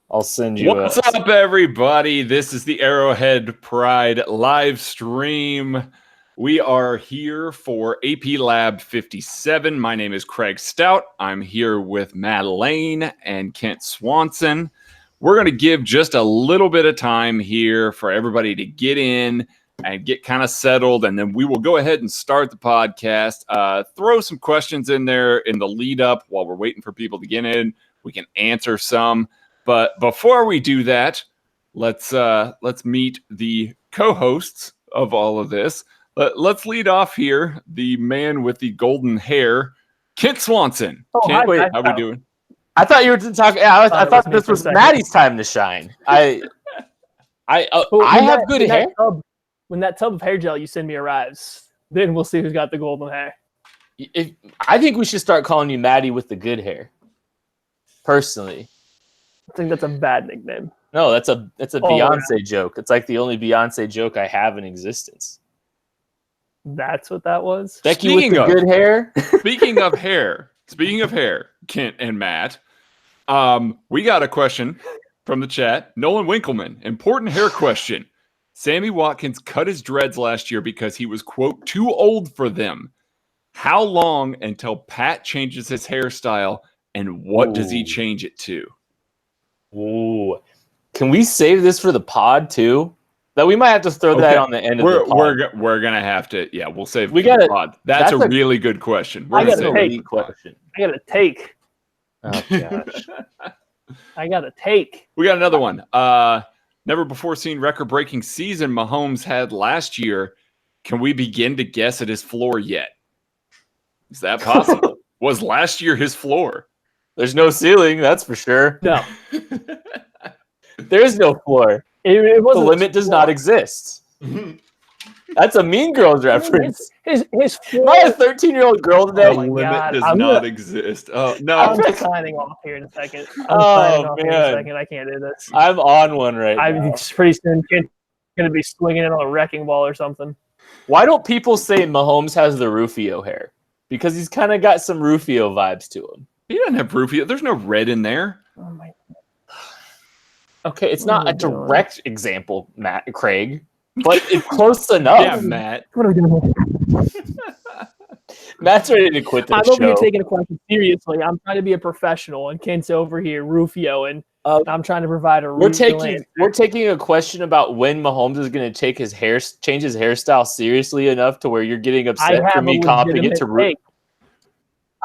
I'll send you. What's up, everybody? This is the Arrowhead Pride live stream. We are here for AP Lab 57. My name is Craig Stout. I'm here with Matt Lane and Kent Swanson. We're going to give just a little bit of time here for everybody to get in and get kind of settled, and then we will go ahead and start the podcast. Throw some questions in there in the lead up while we're waiting for people to get in. We can answer some. But before we do that, let's meet the co-hosts of all of this. Let's lead off here. The man with the golden hair, Kent Swanson. Oh, Kent, hi, how we doing? I thought you were talking. Yeah, I thought this was Maddie's time to shine. I have good hair. When that tub of hair gel you send me arrives, then we'll see who's got the golden hair. I think we should start calling you Maddie with the good hair. Personally. I think that's a bad nickname. No, that's a Beyonce joke. It's like the only Beyonce joke I have in existence. That's what that was? Becky with the good hair. Speaking of hair, Kent and Matt, we got a question from the chat. Nolan Winkleman, important hair question. Sammy Watkins cut his dreads last year because he was, quote, too old for them. How long until Pat changes his hairstyle, and what does he change it to? Ooh. Can we save this for the pod too? That we might have to throw that on the end of the pod. We're gonna have to. Yeah, we'll save the pod. That's a really good question. I got a take. Oh gosh. I got a take. We got another one. Never before seen record-breaking season Mahomes had last year. Can we begin to guess at his floor yet? Is that possible? Was last year his floor? There's no ceiling, that's for sure. No. There is no floor. It the limit does not exist. That's a Mean Girls reference. His floor. Am I a 13-year-old girl today? The limit does not exist. Oh, no. I'm signing off here in a second. I can't do this. I'm on one right now. I'm pretty soon going to be swinging it on a wrecking ball or something. Why don't people say Mahomes has the Rufio hair? Because he's kind of got some Rufio vibes to him. He doesn't have Rufio. There's no red in there. Oh my God. Okay, it's not a direct example, Craig, but it's close enough. Yeah, Matt. What are we doing here? Matt's ready to quit this show. I'm over here taking a question seriously. I'm trying to be a professional, and Kent's over here, Rufio, and I'm trying to provide a We're taking a question about when Mahomes is going to change his hairstyle seriously enough to where you're getting upset for me comping it to Rufio.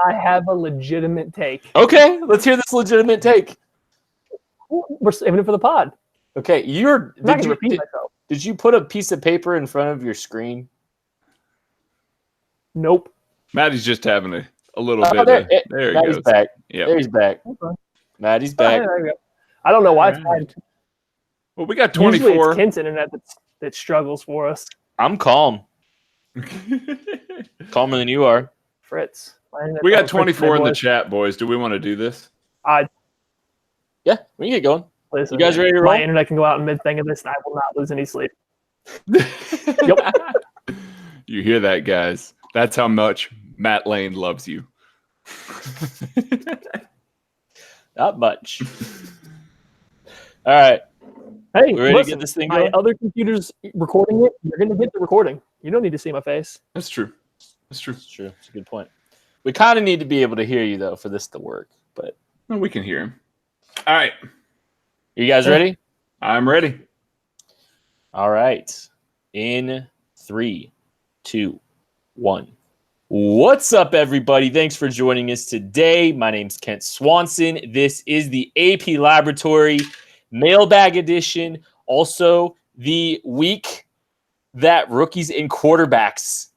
I have a legitimate take. Okay, let's hear this legitimate take. We're saving it for the pod. Okay, did you put a piece of paper in front of your screen? Nope. Maddie's just having a little bit. There he Maddie's goes. Back. Yep. There he's back. Okay. Maddie's back. I don't know why it's fine. Well, we got 24. Usually it's Kent's internet that struggles for us. I'm calm. Calmer than you are. Fritz. We got 24 in the chat, boys. Do we want to do this? Yeah, we can get going. Listen, you guys ready to roll? My internet can go out in mid-thing of this, and I will not lose any sleep. Yep. You hear that, guys? That's how much Matt Lane loves you. Not much. All right. Hey, ready to get this thing going? My other computer's recording it. You're going to get the recording. You don't need to see my face. That's true. It's a good point. We kind of need to be able to hear you, though, for this to work. But we can hear him. All right. You guys ready? I'm ready. All right. In 3, 2, 1. What's up, everybody? Thanks for joining us today. My name's Kent Swanson. This is the AP Laboratory Mailbag Edition. Also, the week that rookies and quarterbacks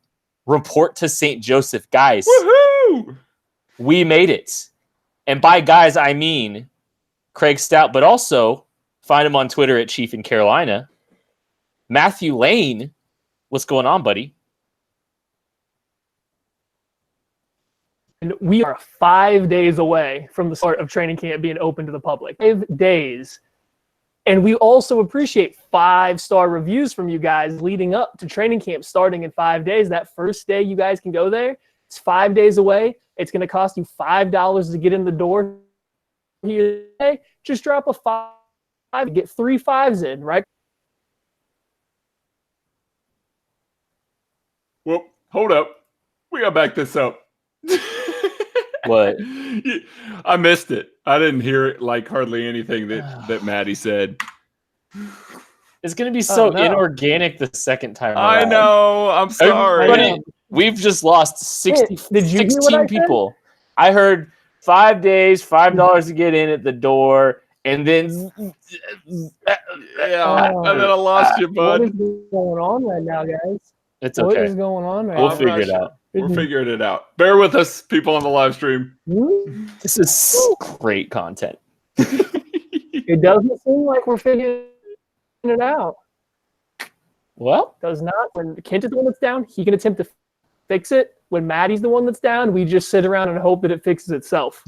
report to St. Joseph. Guys, woohoo! We made it. And by guys, I mean Craig Stout, but also find him on Twitter at Chief in Carolina. Matthew Lane, what's going on, buddy? And we are 5 days away from the start of training camp being open to the public. 5 days. And we also appreciate 5-star reviews from you guys leading up to training camp starting in 5 days. That first day you guys can go there. It's 5 days away. It's going to cost you $5 to get in the door. here today, just drop a 5, get 3 5s in, right? Well, hold up. We gotta back this up. What? I missed it. I didn't hear it, like hardly anything that Maddie said. It's going to be so no. inorganic the second time I around. know. I'm sorry. Everybody, we've just lost 60, Did you hear what I 16 people. I heard 5 days, $5 to get in at the door, and then Yeah, and then I lost you, What is bud. going on right now, guys? it's What okay. is going on right We'll now? figure it out. We're figuring it out. Bear with us, people on the live stream. This is great content. It doesn't seem like we're figuring it out. Well, Does not. When Kent is the one that's down, he can attempt to fix it. When Maddie's the one that's down, we just sit around and hope that it fixes itself.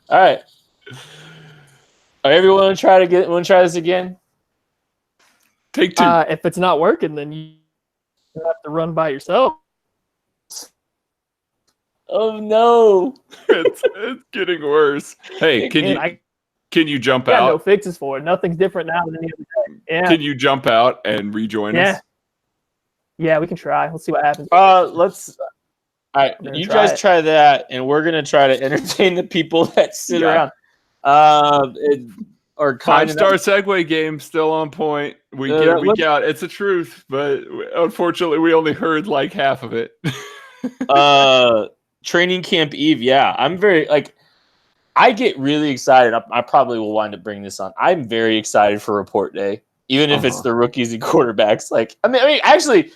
all right. Everyone want to try this again? Take 2. If it's not working, then you have to run by yourself. Oh no. It's getting worse. Hey, can you jump got no out? fixes for it. Nothing's different now than the other day. Yeah. Can you jump out and rejoin us? Yeah, we can try. Let's see what happens. Let's. All right, We're gonna you try guys it. try that, and we're gonna try to entertain the people that sit Yeah. around. Or kind of 5-star segue game still on point. Week in, week out. It's the truth, but unfortunately, we only heard like half of it. Training Camp Eve. Yeah, I'm very I get really excited. I probably will wind up bringing this on. I'm very excited for report day, even if it's the rookies and quarterbacks. I mean, actually,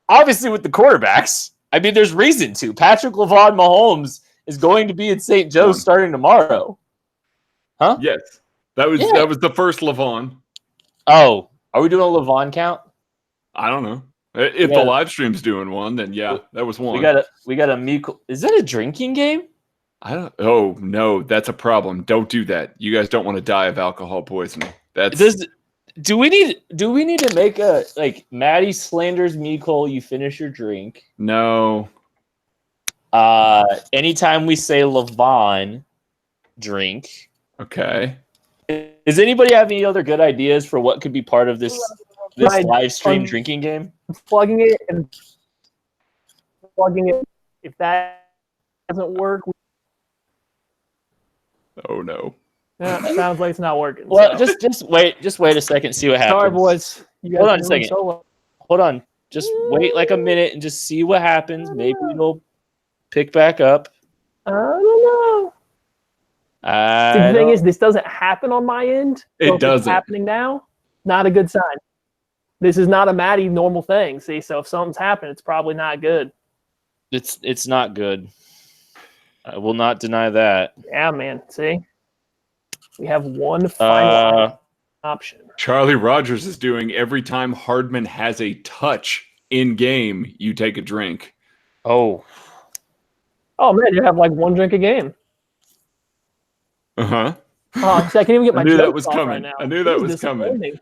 obviously with the quarterbacks, I mean, there's reason to. Patrick LeVon Mahomes is going to be at St. Joe's starting tomorrow. Huh? Yes, that was the first Levon. Oh, are we doing a LeVon count? I don't know. If the live stream's doing one, then yeah, that was one. We got a Miko. Is that a drinking game? I don't. Oh no, that's a problem. Don't do that. You guys don't want to die of alcohol poisoning. Do we need to make a Maddie slanders me, Cole? You finish your drink. No. Anytime we say LeVon, drink. Okay. Does anybody have any other good ideas for what could be part of this live stream drinking game? Plugging it. If that doesn't work, Oh no. it sounds like it's not working. Well, so. just wait a second, see what happens. Sorry, boys. You guys Hold on a are doing second. so well. Hold on. Just wait like a minute and just see what happens. Maybe it'll pick back up. I don't know. The thing is, this doesn't happen on my end. So It doesn't. It's happening now. Not a good sign. This is not a Maddie normal thing. See, so if something's happened, it's probably not good. It's not good. I will not deny that. Yeah, man. See, we have one final option. Charlie Rogers is doing every time Hardman has a touch in game, you take a drink. Oh man, you have like one drink a game. Uh-huh. Oh, so I can't even get my I knew that jokes was off coming. right now. I knew that This was is coming. disappointing.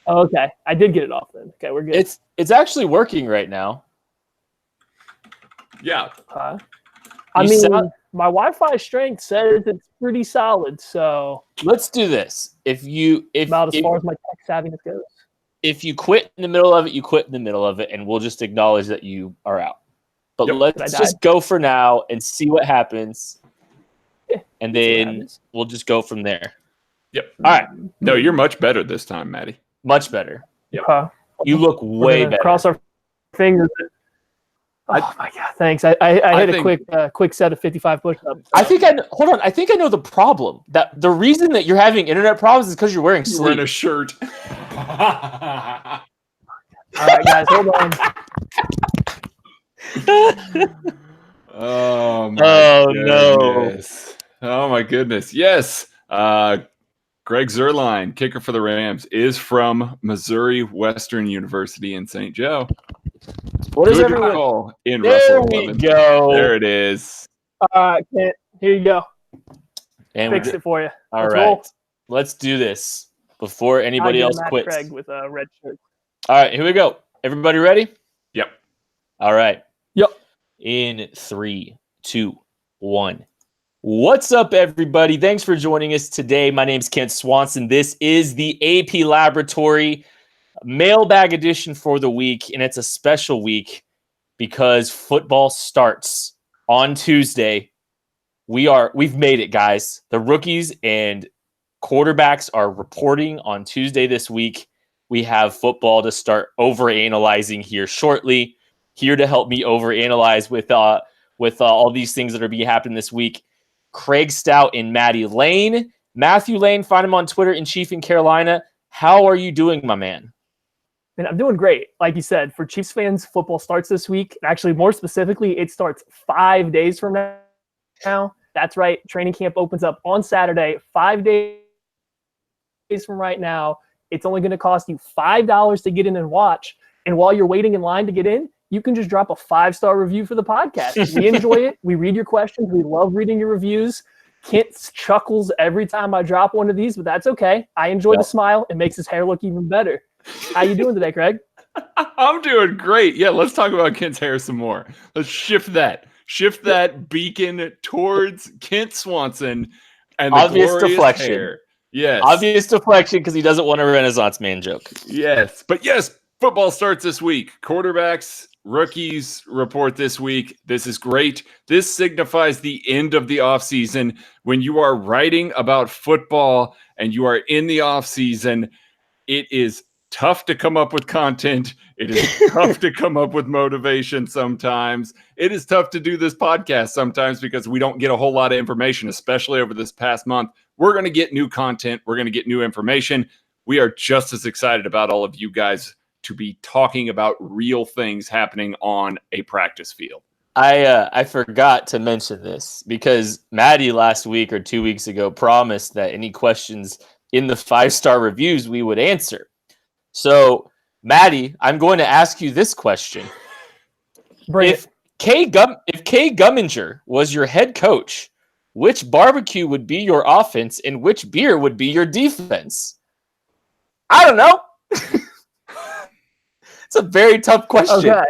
Oh, okay, I did get it off then. Okay, we're good. it's actually working right now. Yeah. I You mean, sound- my Wi-Fi strength says it's pretty solid, so Let's do this. If about as far as my tech savviness goes. if you quit in the middle of it, you quit in the middle of it, and we'll just acknowledge that you are out. But Yep. let's just go for now and see what happens, and then we'll just go from there. Yep. All right, No, you're much better this time, Maddie. much better. Yep. You look way better. Cross our fingers. Oh my god! Thanks. I hit a quick set of 55 push-ups. Hold on. I think I know the problem. That the reason that you're having internet problems is because you're wearing You're wearing a sleeves. shirt. All right, guys, hold on. Oh my goodness. Oh my goodness. Yes. Greg Zerline, kicker for the Rams, is from Missouri Western University in St. Joe. What is Good everyone? call in There Russell we 11. go. There it is. Kent, here you go. And Fixed it for you. All Let's right. roll. Let's do this before anybody I else get Matt quits. Craig with a red shirt. All right, here we go. Everybody ready? Yep. All right. Yep. In 3, 2, 1. What's up, everybody? Thanks for joining us today. My name's Kent Swanson. This is the AP Laboratory Mailbag edition for the week, and it's a special week because football starts on Tuesday. We've made it, guys. The rookies and quarterbacks are reporting on Tuesday this week. We have football to start overanalyzing here shortly. Here to help me overanalyze with all these things that are being happening this week, Craig Stout and Maddie Lane. Matthew Lane, find him on Twitter in Chief in Carolina. How are you doing, my man? And I'm doing great. Like you said, for Chiefs fans, football starts this week. Actually, more specifically, it starts 5 days from now. That's right. Training camp opens up on Saturday, 5 days from right now. It's only going to cost you $5 to get in and watch. And while you're waiting in line to get in, you can just drop a 5-star review for the podcast. We enjoy it. We read your questions. We love reading your reviews. Kent chuckles every time I drop one of these, but that's okay. I enjoy the smile. It makes his hair look even better. How you doing today, Craig? I'm doing great. Yeah, let's talk about Kent's hair some more. Let's shift that beacon towards Kent Swanson and the obvious glorious deflection. Hair. Yes. Obvious deflection because he doesn't want a Renaissance man joke. Yes. But yes, football starts this week. Quarterbacks, rookies report this week. This is great. This signifies the end of the offseason. When you are writing about football and you are in the offseason, it is tough to come up with content. It is tough to come up with motivation sometimes. It is tough to do this podcast sometimes because we don't get a whole lot of information, especially over this past month. We're going to get new content. We're going to get new information. We are just as excited about all of you guys to be talking about real things happening on a practice field. I forgot to mention this because Maddie last week or 2 weeks ago promised that any questions in the 5-star reviews we would answer. So, Maddie, I'm going to ask you this question. If Kay Gumminger was your head coach, which barbecue would be your offense and which beer would be your defense? I don't know. It's a very tough question. Okay.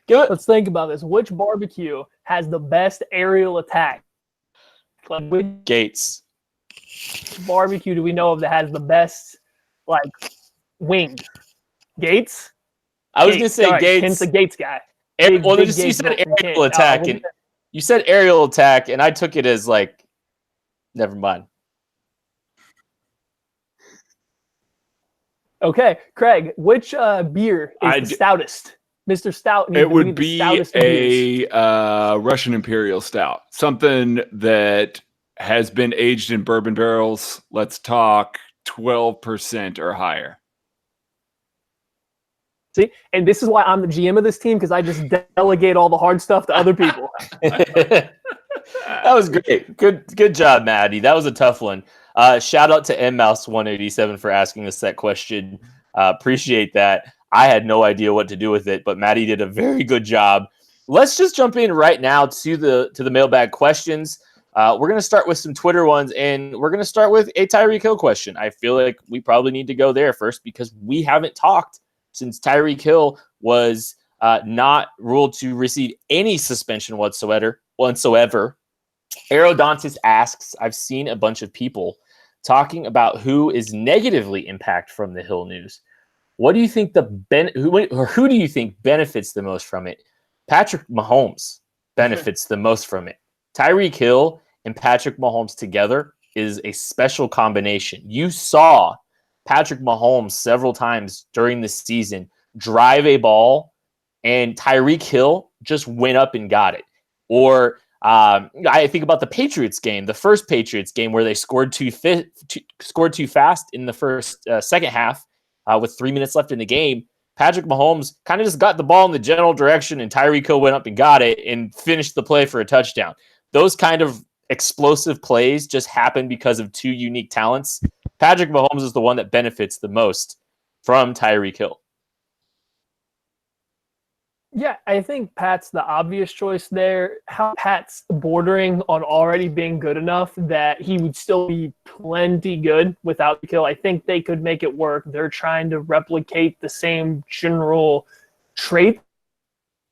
Let's think about this. Which barbecue has the best aerial attack? Like which Gates. barbecue do we know of that has the best wing? Gates? I was going to say right. Gates. Kent's a Gates guy. You said aerial attack, and you said aerial attack, and I took it as never mind. Okay, Craig, which beer is the stoutest? Mr. Stout. It would be a Russian Imperial Stout, something that has been aged in bourbon barrels. Let's talk 12% or higher. See, and this is why I'm the GM of this team, because I just delegate all the hard stuff to other people. That was great. Good job, Maddie. That was a tough one. Shout out to MMouse187 for asking us that question. Appreciate that. I had no idea what to do with it, but Maddie did a very good job. Let's just jump in right now to the mailbag questions. We're going to start with some Twitter ones, and we're going to start with a Tyreek Hill question. I feel like we probably need to go there first because we haven't talked since Tyreek Hill was not ruled to receive any suspension whatsoever. Aerodontis asks, I've seen a bunch of people talking about who is negatively impacted from the Hill news. What do you think who do you think benefits the most from it? Patrick Mahomes benefits the most from it. Tyreek Hill and Patrick Mahomes together is a special combination. You saw Patrick Mahomes several times during the season drive a ball, and Tyreek Hill just went up and got it. Or I think about the Patriots game, the first Patriots game where they scored too fast in the second half with 3 minutes left in the game. Patrick Mahomes kind of just got the ball in the general direction, and Tyreek Hill went up and got it and finished the play for a touchdown. Those kind of explosive plays just happen because of two unique talents. Patrick Mahomes is the one that benefits the most from Tyreek Hill. Yeah, I think Pat's the obvious choice there. How Pat's bordering on already being good enough that he would still be plenty good without the kill. I think they could make it work. They're trying to replicate the same general traits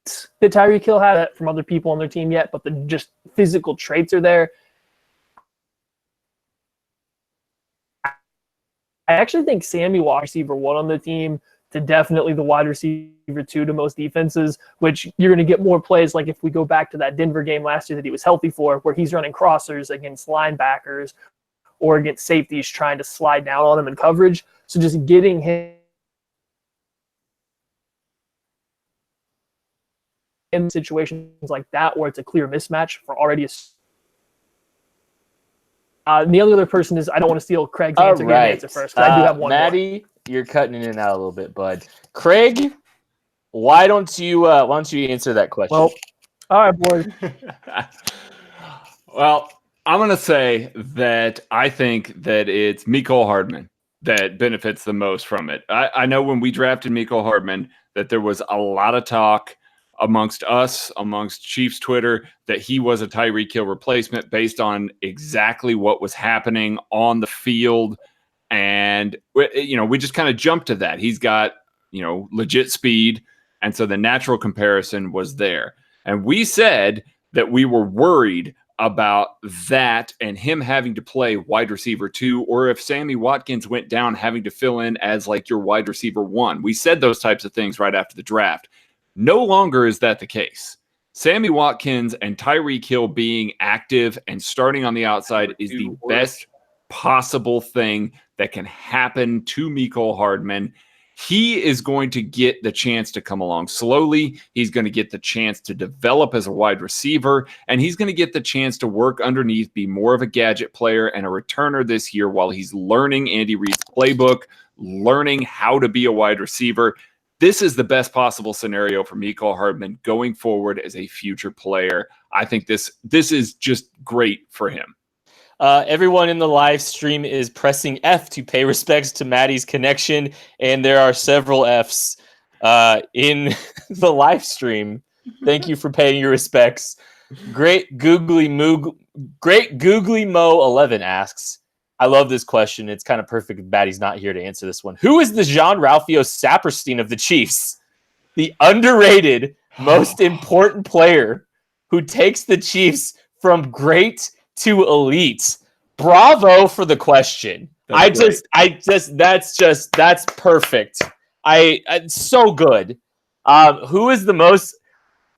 that Tyreek Hill had from other people on their team yet, but the just physical traits are there. I actually think Sammy wide receiver 1 on the team to definitely the wide receiver 2 to most defenses, which you're going to get more plays like if we go back to that Denver game last year that he was healthy for, where he's running crossers against linebackers or against safeties trying to slide down on him in coverage. So just getting him in situations like that where it's a clear mismatch for already and the other person is, I don't want to steal Craig's answer. Get an answer first. I do have one Maddie, more. You're cutting in and out a little bit, bud. Craig, why don't you answer that question? Well, all right, boys. Well, I'm going to say that I think that it's Mecole Hardman that benefits the most from it. I know when we drafted Mecole Hardman that there was a lot of talk amongst us, amongst Chiefs Twitter, that he was a Tyreek Hill replacement based on exactly what was happening on the field. And, we just kind of jumped to that. He's got, legit speed. And so the natural comparison was there. And we said that we were worried about that and him having to play wide receiver 2, or if Sammy Watkins went down, having to fill in as like your wide receiver 1. We said those types of things right after the draft. No longer is that the case. Sammy Watkins and Tyreek Hill being active and starting on the outside is the best possible thing that can happen to Mecole Hardman. He is going to get the chance to come along slowly. He's going to get the chance to develop as a wide receiver, and he's going to get the chance to work underneath, be more of a gadget player and a returner this year while he's learning Andy Reid's playbook, learning how to be a wide receiver. This is the best possible scenario for Mecole Hardman going forward as a future player. I think this is just great for him. Everyone in the live stream is pressing F to pay respects to Maddie's connection, and there are several Fs in the live stream. Thank you for paying your respects. Great Googly Mo 11 asks, I love this question. It's kind of perfect if Maddie's not here to answer this one. Who is the Jean-Ralphio Saperstein of the Chiefs? The underrated, most important player who takes the Chiefs from great to elite. Bravo for the question. That's perfect. It's so good. Who is the most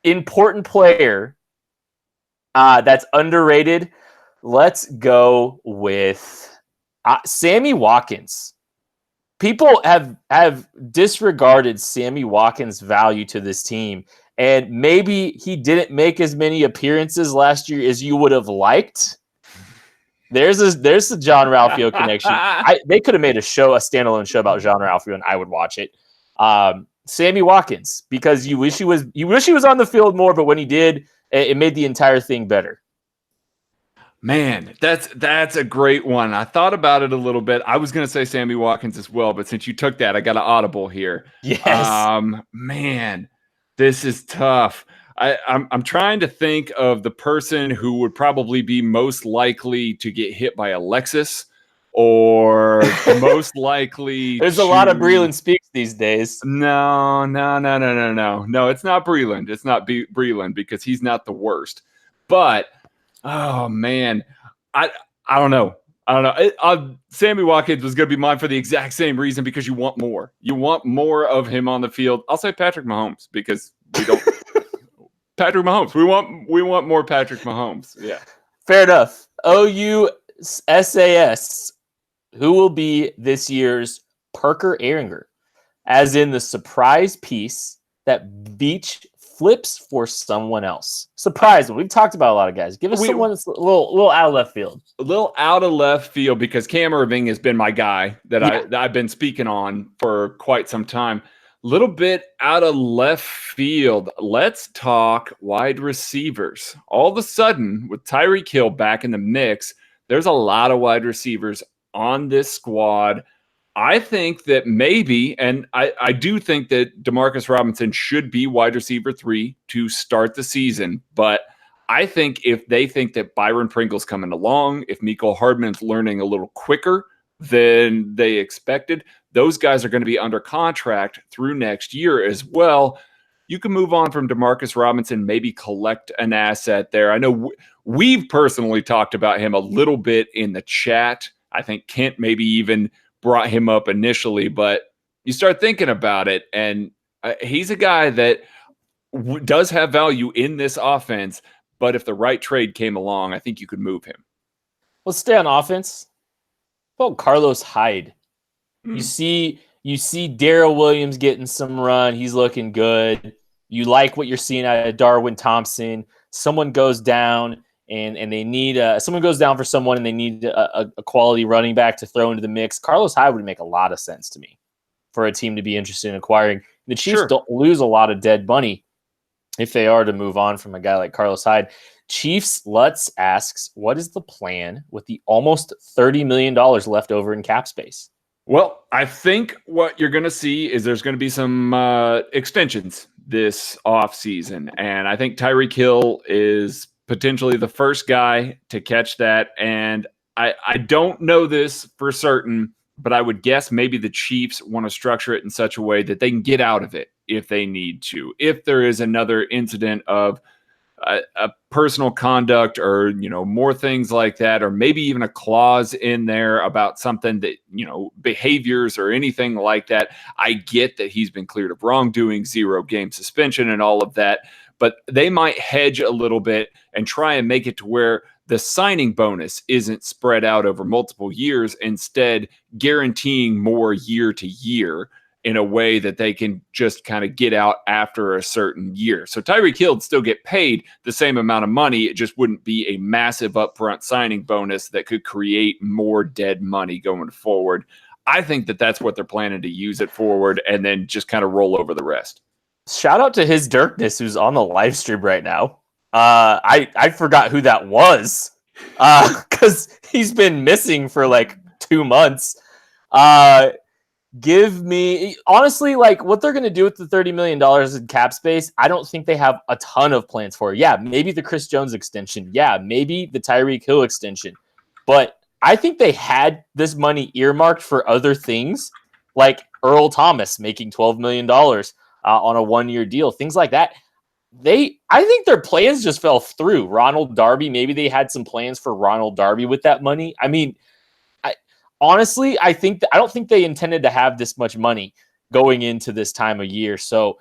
important player that's underrated? Let's go with Sammy Watkins. People have disregarded Sammy Watkins' value to this team, and maybe he didn't make as many appearances last year as you would have liked. There's a Jean-Ralphio connection. They could have made a standalone show about Jean-Ralphio, and I would watch it. Sammy Watkins, because you wish he was on the field more, but when he did, it made the entire thing better. Man, that's a great one. I thought about it a little bit. I was going to say Sammy Watkins as well, but since you took that, I got an audible here. Yes. Man, this is tough. I'm trying to think of the person who would probably be most likely to get hit by a Lexus, or most likely. There's a lot of Breland Speaks these days. No. No, it's not Breland. It's not Breland because he's not the worst. But oh man, I don't know. Sammy Watkins was going to be mine for the exact same reason, because you want more. You want more of him on the field. I'll say Patrick Mahomes, because we don't. Patrick Mahomes. We want more Patrick Mahomes. Yeah. Fair enough. OUSAS. Who will be this year's Parker Ehringer? As in the surprise piece that Beach flips for someone else. Surprise. We've talked about a lot of guys. Give us someone that's a little out of left field. A little out of left field, because Cam Irving has been my guy that I've been speaking on for quite some time. Little bit out of left field. Let's talk wide receivers. All of a sudden, with Tyreek Hill back in the mix, there's a lot of wide receivers on this squad. I think that maybe, and I do think that Demarcus Robinson should be wide receiver 3 to start the season. But I think if they think that Byron Pringle's coming along, if Mecole Hardman's learning a little quicker than they expected, those guys are going to be under contract through next year as well. you can move on from Demarcus Robinson, maybe collect an asset there. I know we've personally talked about him a little bit in the chat. I think Kent maybe even brought him up initially, but you start thinking about it, and he's a guy that does have value in this offense, but if the right trade came along, I think you could move him. Let's stay on offense. Well, Carlos Hyde. You see Darrell Williams getting some run. He's looking good. You like what you're seeing out of Darwin Thompson. Someone goes down and they need someone goes down for someone and they need a quality running back to throw into the mix. Carlos Hyde would make a lot of sense to me for a team to be interested in acquiring. The Chiefs don't lose a lot of dead money if they are to move on from a guy like Carlos Hyde. Chiefs Lutz asks, what is the plan with the almost $30 million left over in cap space? Well, I think what you're going to see is there's going to be some extensions this offseason. And I think Tyreek Hill is potentially the first guy to catch that. And I don't know this for certain, but I would guess maybe the Chiefs want to structure it in such a way that they can get out of it if they need to. If there is another incident of a personal conduct or, more things like that, or maybe even a clause in there about something that, behaviors or anything like that. I get that he's been cleared of wrongdoing, 0-game suspension and all of that, but they might hedge a little bit and try and make it to where the signing bonus isn't spread out over multiple years, instead guaranteeing more year to year in a way that they can just kind of get out after a certain year. So Tyreek Hill would still get paid the same amount of money. It just wouldn't be a massive upfront signing bonus that could create more dead money going forward. I think that that's what they're planning to use it forward and then just kind of roll over the rest. Shout out to his Dirkness, who's on the live stream right now. I forgot who that was because he's been missing for like 2 months. Give me, honestly, like what they're going to do with the $30 million in cap space, I don't think they have a ton of plans for. Yeah, maybe the Chris Jones extension. Yeah, maybe the Tyreek Hill extension. But I think they had this money earmarked for other things, like Earl Thomas making $12 million on a 1-year deal, things like that. I think their plans just fell through. Ronald Darby, maybe they had some plans for Ronald Darby with that money. I mean, honestly, I don't think they intended to have this much money going into this time of year. So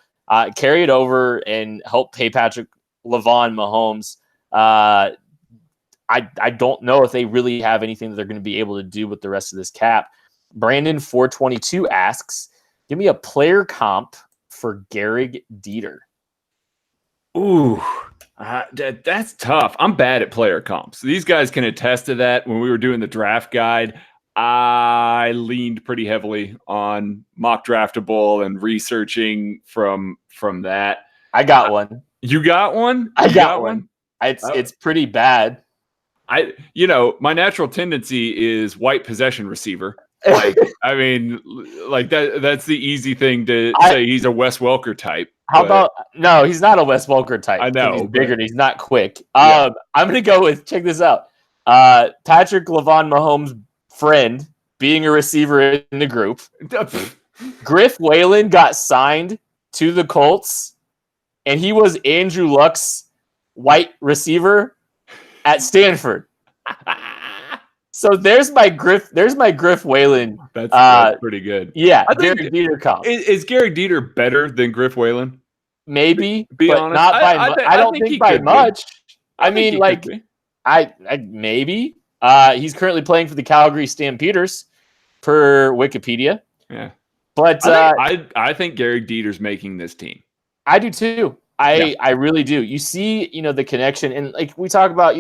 carry it over and help pay Patrick LeVon Mahomes. I don't know if they really have anything that they're going to be able to do with the rest of this cap. Brandon 422 asks, give me a player comp for Gehrig Dieter. Ooh, that's tough. I'm bad at player comps. These guys can attest to that. When we were doing the draft guide, I leaned pretty heavily on Mock Draftable and researching from that. I got one. You got one? I got one. It's pretty bad. My natural tendency is white possession receiver. Like, I mean, like that's the easy thing to say. He's a Wes Welker type. How about no? He's not a Wes Welker type. I know he's bigger and he's not quick. Yeah. I'm gonna go with, check this out. Patrick LeVon Mahomes' friend being a receiver in the group. Griff Whalen got signed to the Colts, and he was Andrew Luck's white receiver at Stanford. So there's my Griff Whalen. That's pretty good. Yeah, Gehrig Dieter comp. Is Gehrig Dieter better than Griff Whalen? Maybe, be but honest. not by much. I don't think by much. I mean, like, I maybe. He's currently playing for the Calgary Stampeders, per Wikipedia. Yeah, but I think Gehrig Dieter's making this team. I do too. I really do. You see, the connection, and like we talk about,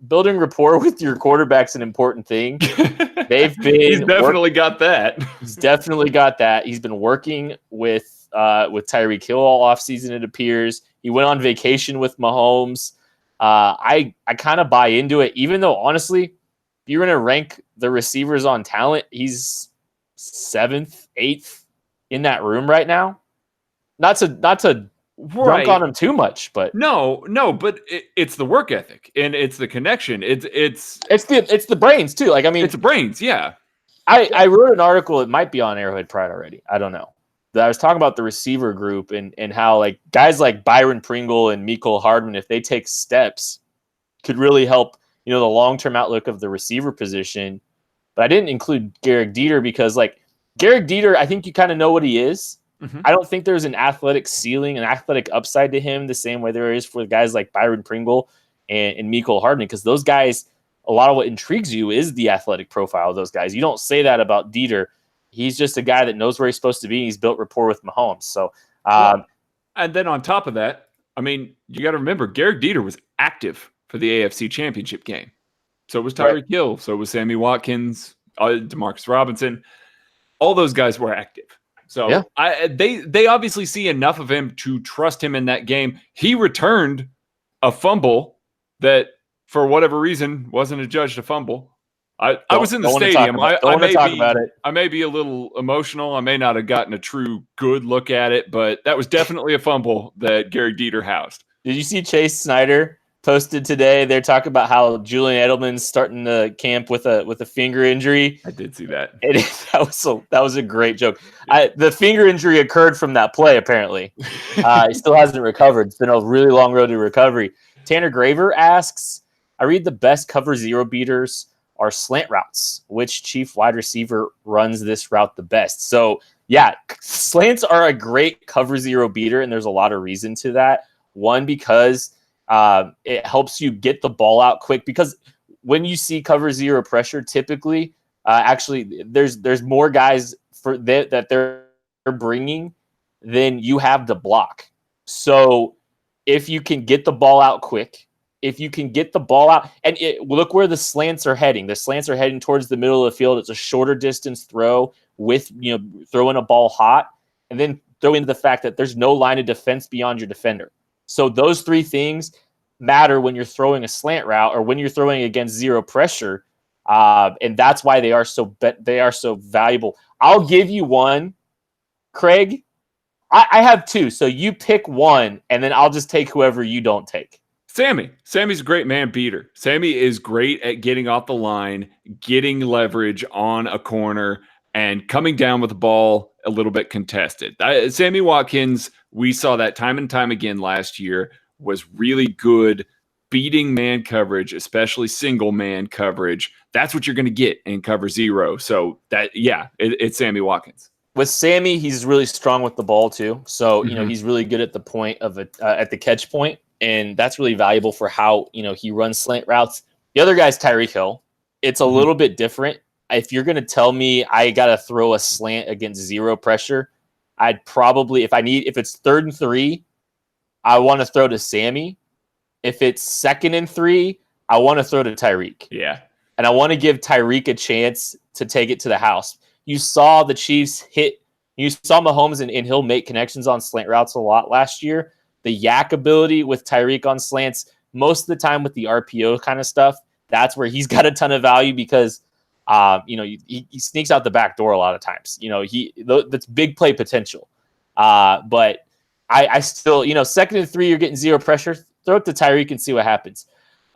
building rapport with your quarterback's an important thing. He's definitely got that. He's definitely got that. He's been working with Tyreek Hill all offseason, it appears. He went on vacation with Mahomes. I kind of buy into it, even though, honestly, if you're going to rank the receivers on talent, he's 7th, 8th in that room right now. Not to dunk on him too much, but no, but it's the work ethic and it's the connection. It's the brains too. Like, I mean, it's the brains. Yeah. I wrote an article. It might be on Arrowhead Pride already. I don't know. I was talking about the receiver group and how like guys like Byron Pringle and Mecole Hardman, if they take steps, could really help, the long-term outlook of the receiver position. But I didn't include Garrick Dieter because like Garrick Dieter, I think you kind of know what he is. Mhm. I don't think there's an athletic ceiling, an athletic upside to him the same way there is for guys like Byron Pringle and Mecole Hardman, because those guys, a lot of what intrigues you is the athletic profile of those guys. You don't say that about Dieter. He's just a guy that knows where he's supposed to be. He's built rapport with Mahomes. So, and then on top of that, I mean, you got to remember, Garrick Dieter was active for the AFC Championship game. So was Tyreek Hill. So was Sammy Watkins, Demarcus Robinson. All those guys were active. So yeah. They obviously see enough of him to trust him in that game. He returned a fumble that, for whatever reason, wasn't adjudged a fumble. I was in the stadium. I may be a little emotional. I may not have gotten a true good look at it, but that was definitely a fumble that Garrick Dieter housed. Did you see Chase Snyder posted today? They're talking about how Julian Edelman's starting to camp with a finger injury. I did see that. That was a great joke. The finger injury occurred from that play, apparently. He still hasn't recovered. It's been a really long road to recovery. Tanner Graver asks, I read the best cover zero beaters are slant routes. Which Chief wide receiver runs this route the best? So, yeah, slants are a great cover zero beater, and there's a lot of reason to that. One, because it helps you get the ball out quick, because when you see cover zero pressure, typically, actually, there's more guys that they're bringing than you have to block. So if you can get the ball out quick, if you can get the ball out, and look where the slants are heading. The slants are heading towards the middle of the field. It's a shorter distance throw with, throwing a ball hot, and then throw into the fact that there's no line of defense beyond your defender. So those three things matter when you're throwing a slant route or when you're throwing against zero pressure, and that's why they are so valuable. I'll give you one, Craig. I have two, so you pick one, and then I'll just take whoever you don't take. Sammy's a great man beater. Sammy is great at getting off the line, getting leverage on a corner, and coming down with the ball a little bit contested. Sammy Watkins, we saw that time and time again last year, was really good beating man coverage, especially single man coverage. That's what you're going to get in cover zero. So it's Sammy Watkins. With Sammy, he's really strong with the ball too. So, he's really good at the point of at the catch point. And that's really valuable for how, he runs slant routes. The other guy's Tyreek Hill. It's a little bit different. If you're going to tell me I got to throw a slant against zero pressure, I'd probably, if it's 3rd and 3, I want to throw to Sammy. If it's 2nd and 3, I want to throw to Tyreek. Yeah. And I want to give Tyreek a chance to take it to the house. You saw the Chiefs you saw Mahomes and Hill make connections on slant routes a lot last year. The yak ability with Tyreek on slants, most of the time with the RPO kind of stuff, that's where he's got a ton of value because, he sneaks out the back door a lot of times. That's big play potential. But I still, 2nd and 3, you're getting zero pressure. Throw it to Tyreek and see what happens.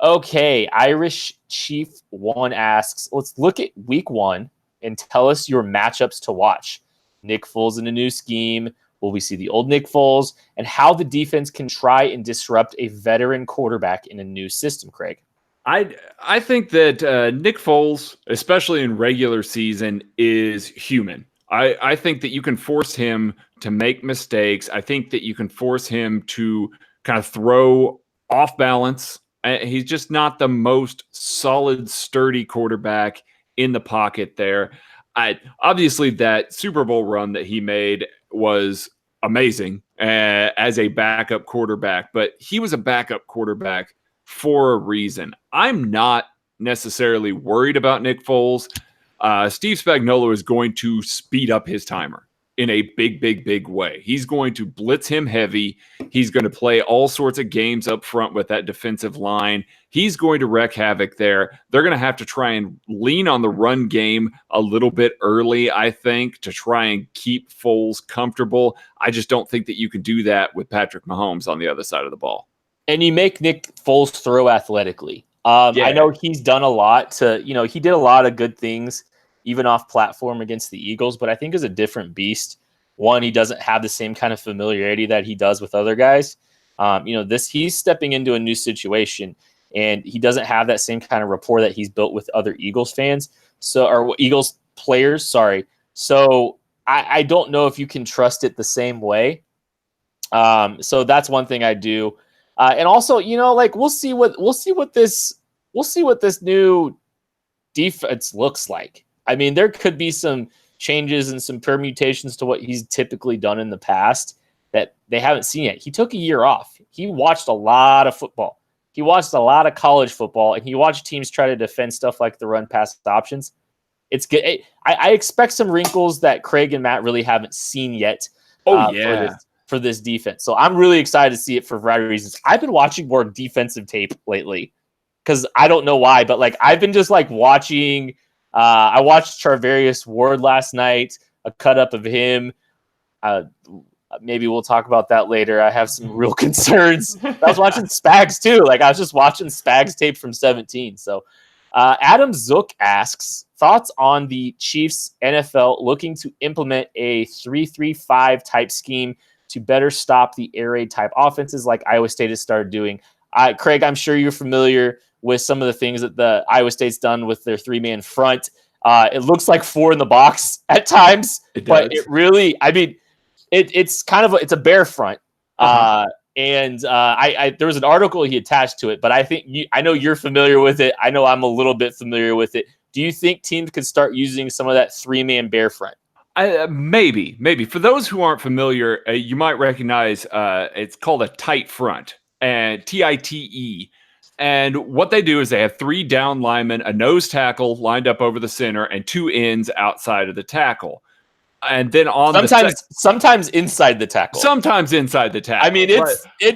Okay, Irish Chief 1 asks, let's look at week 1 and tell us your matchups to watch. Nick Foles in a new scheme. Will we see the old Nick Foles? And how the defense can try and disrupt a veteran quarterback in a new system, Craig? I think that Nick Foles, especially in regular season, is human. I think that you can force him to make mistakes. I think that you can force him to kind of throw off balance. He's just not the most solid, sturdy quarterback in the pocket there. Obviously, that Super Bowl run that he made was amazing as a backup quarterback, but he was a backup quarterback for a reason. I'm not necessarily worried about Nick Foles. Steve Spagnuolo is going to speed up his timer in a big way. He's going to blitz him heavy. He's going to play all sorts of games up front with that defensive line. He's going to wreak havoc there. They're going to have to try and lean on the run game a little bit early, I think, to try and keep Foles comfortable. I just don't think that you can do that with Patrick Mahomes on the other side of the ball. And you make Nick Foles throw athletically. I know he's done a lot to, he did a lot of good things even off platform against the Eagles, but I think is a different beast one, he doesn't have the same kind of familiarity that he does with other guys. He's stepping into a new situation, and he doesn't have that same kind of rapport that he's built with other Eagles fans. Or Eagles players, sorry. So I don't know if you can trust it the same way. So that's one thing I do. And also, we'll see what this new defense looks like. I mean, there could be some changes and some permutations to what he's typically done in the past that they haven't seen yet. He took a year off. He watched a lot of football. He watched a lot of college football, and he watched teams try to defend stuff like the run pass options. It's good. I expect some wrinkles that Craig and Matt really haven't seen yet. For this defense. So I'm really excited to see it for a variety of reasons. I've been watching more defensive tape lately because I don't know why, but I've been just watching. I watched Charvarius Ward last night, a cut up of him. Maybe we'll talk about that later. I have some real concerns. I was watching Spags too. I was just watching Spags tape from 17. So Adam Zook asks, thoughts on the Chiefs NFL looking to implement a 3-3-5 type scheme to better stop the air raid type offenses like Iowa State has started doing. Craig, I'm sure you're familiar with some of the things that the Iowa State's done with their 3-man front. It looks like 4 in the box at times, but it really, it's kind of it's a bear front. And there was an article he attached to it, but I know you're familiar with it. I know I'm a little bit familiar with it. Do you think teams could start using some of that 3-man bear front? Maybe. For those who aren't familiar, you might recognize it's called a tight front, and TITE. And what they do is they have 3 down linemen, a nose tackle lined up over the center, and 2 ends outside of the tackle. And then sometimes inside the tackle. Sometimes inside the tackle. I mean,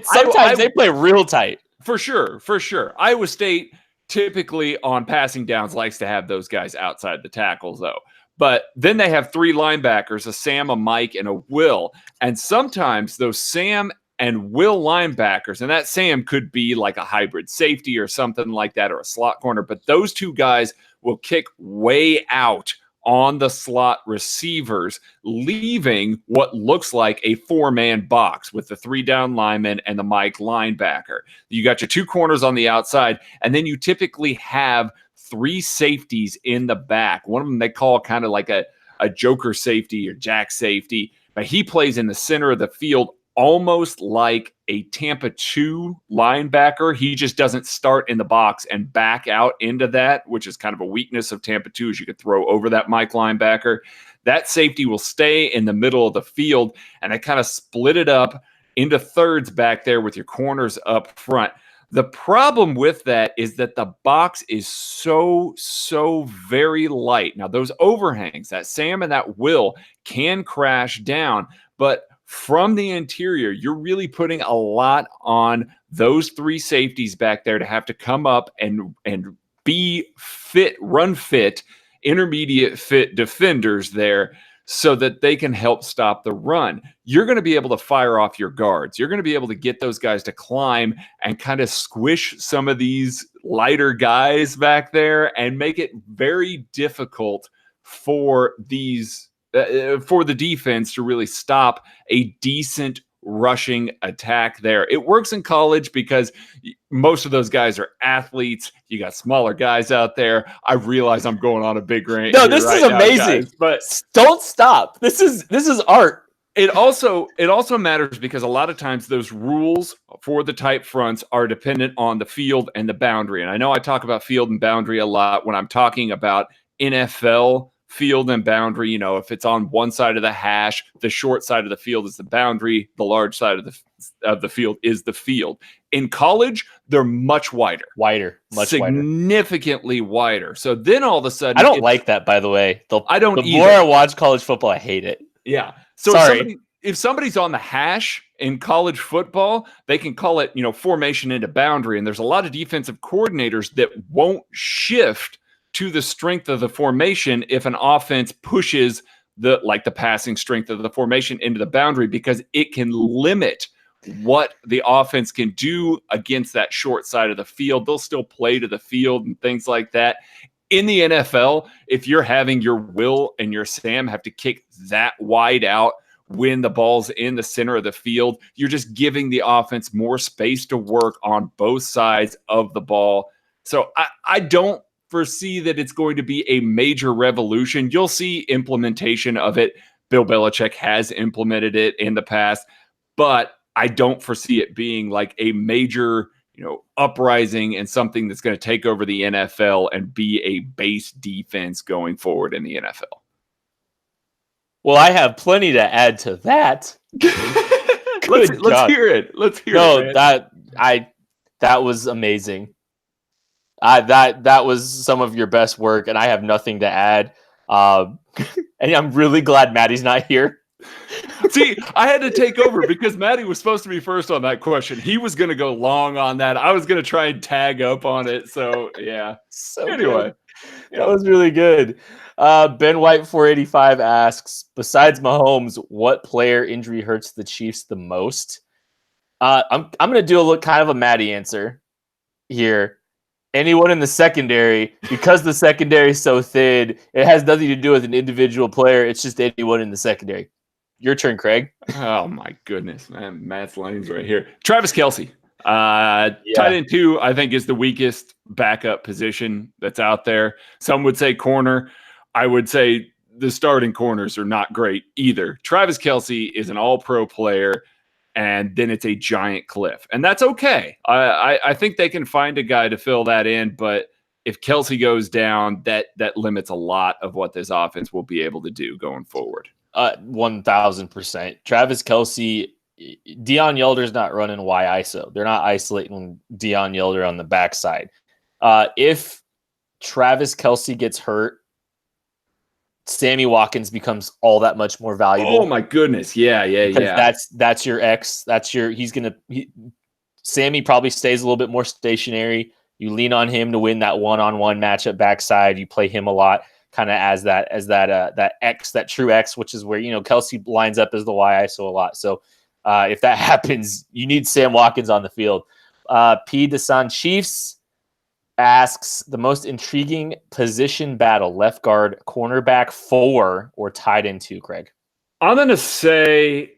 sometimes they play real tight. For sure. Iowa State typically on passing downs likes to have those guys outside the tackles, though. But then they have 3 linebackers, a Sam, a Mike, and a Will. And sometimes those Sam and Will linebackers, and that Sam could be like a hybrid safety or something like that, or a slot corner, but those 2 guys will kick way out on the slot receivers, leaving what looks like a 4-man box with the 3 down linemen and the Mike linebacker. You got your 2 corners on the outside, and then you typically have 3 safeties in the back. One of them they call kind of like a joker safety or jack safety, but he plays in the center of the field almost like a Tampa 2 linebacker. He just doesn't start in the box and back out into that, which is kind of a weakness of Tampa 2, is you could throw over that Mike linebacker. That safety will stay in the middle of the field, and I kind of split it up into thirds back there with your corners up front. The problem with that is that the box is so very light. Now, those overhangs, that Sam and that Will, can crash down, but from the interior, you're really putting a lot on those 3 safeties back there to have to come up and be fit, run fit, intermediate fit defenders there so that they can help stop the run. You're going to be able to fire off your guards. You're going to be able to get those guys to climb and kind of squish some of these lighter guys back there and make it very difficult for the defense to really stop a decent rushing attack there. It works in college because most of those guys are athletes. You got smaller guys out there. I realize I'm going on a big rant. No, this is amazing, guys, but don't stop. This is art. It also matters because a lot of times those rules for the tight fronts are dependent on the field and the boundary. And I know I talk about field and boundary a lot when I'm talking about NFL field and boundary. You know, if it's on one side of the hash, the short side of the field is the boundary, the large side of the field is the field. In college, they're much wider, significantly wider. So then all of a sudden, I don't like that, by the way. I don't. The more I watch college football, I hate it. Yeah. So sorry. If somebody's on the hash in college football, they can call it, formation into boundary. And there's a lot of defensive coordinators that won't shift to the strength of the formation if an offense pushes the passing strength of the formation into the boundary, because it can limit what the offense can do against that short side of the field. They'll still play to the field and things like that. In the NFL, if you're having your Will and your Sam have to kick that wide out when the ball's in the center of the field. You're just giving the offense more space to work on both sides of the ball. So I don't foresee that it's going to be a major revolution. You'll see implementation of it. Bill Belichick has implemented it in the past, but I don't foresee it being like a major, uprising and something that's going to take over the NFL and be a base defense going forward in the NFL. Well, I have plenty to add to that. Let's hear it. Let's hear it. No, that was amazing. That was some of your best work, and I have nothing to add. And I'm really glad Maddie's not here. See, I had to take over because Maddie was supposed to be first on that question. He was going to go long on that. I was going to try and tag up on it. So, yeah. So anyway, that was really good. Ben White 485 asks, besides Mahomes, what player injury hurts the Chiefs the most? I'm going to do kind of a Maddie answer here. Anyone in the secondary, because the secondary is so thin, it has nothing to do with an individual player. It's just anyone in the secondary. Your turn, Craig. Oh, my goodness, man. Matt's lane's right here. Travis Kelce. Tight end 2, I think, is the weakest backup position that's out there. Some would say corner. I would say the starting corners are not great either. Travis Kelce is an all-pro player, and then it's a giant cliff. And that's okay. I think they can find a guy to fill that in, but if Kelce goes down, that limits a lot of what this offense will be able to do going forward. 1,000%. Travis Kelce, Deion Yelder's not running Y ISO. They're not isolating Deion Yelder on the backside. If Travis Kelce gets hurt, Sammy Watkins becomes all that much more valuable. Oh my goodness. Yeah. That's your X. Sammy probably stays a little bit more stationary. You lean on him to win that one-on-one matchup backside. You play him a lot, kind of as that X, that true X, which is where, Kelce lines up as the Y ISO a lot. So if that happens, you need Sam Watkins on the field. P. Desan Chiefs asks, the most intriguing position battle, left guard, cornerback 4, or tight end 2, Craig? I'm going to say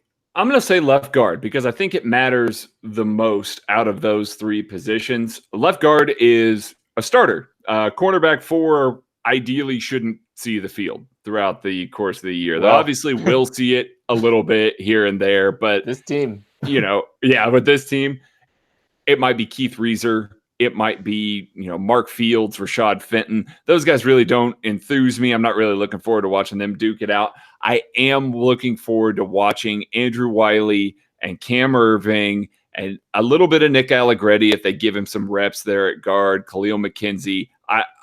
left guard because I think it matters the most out of those 3 positions. Left guard is a starter. Cornerback 4 ideally shouldn't see the field throughout the course of the year. They obviously will see it a little bit here and there, but this team, with this team, it might be Keith Reeser. It might be, Mark Fields, Rashad Fenton. Those guys really don't enthuse me. I'm not really looking forward to watching them duke it out. I am looking forward to watching Andrew Wiley and Cam Irving and a little bit of Nick Allegretti if they give him some reps there at guard, Khalil McKenzie.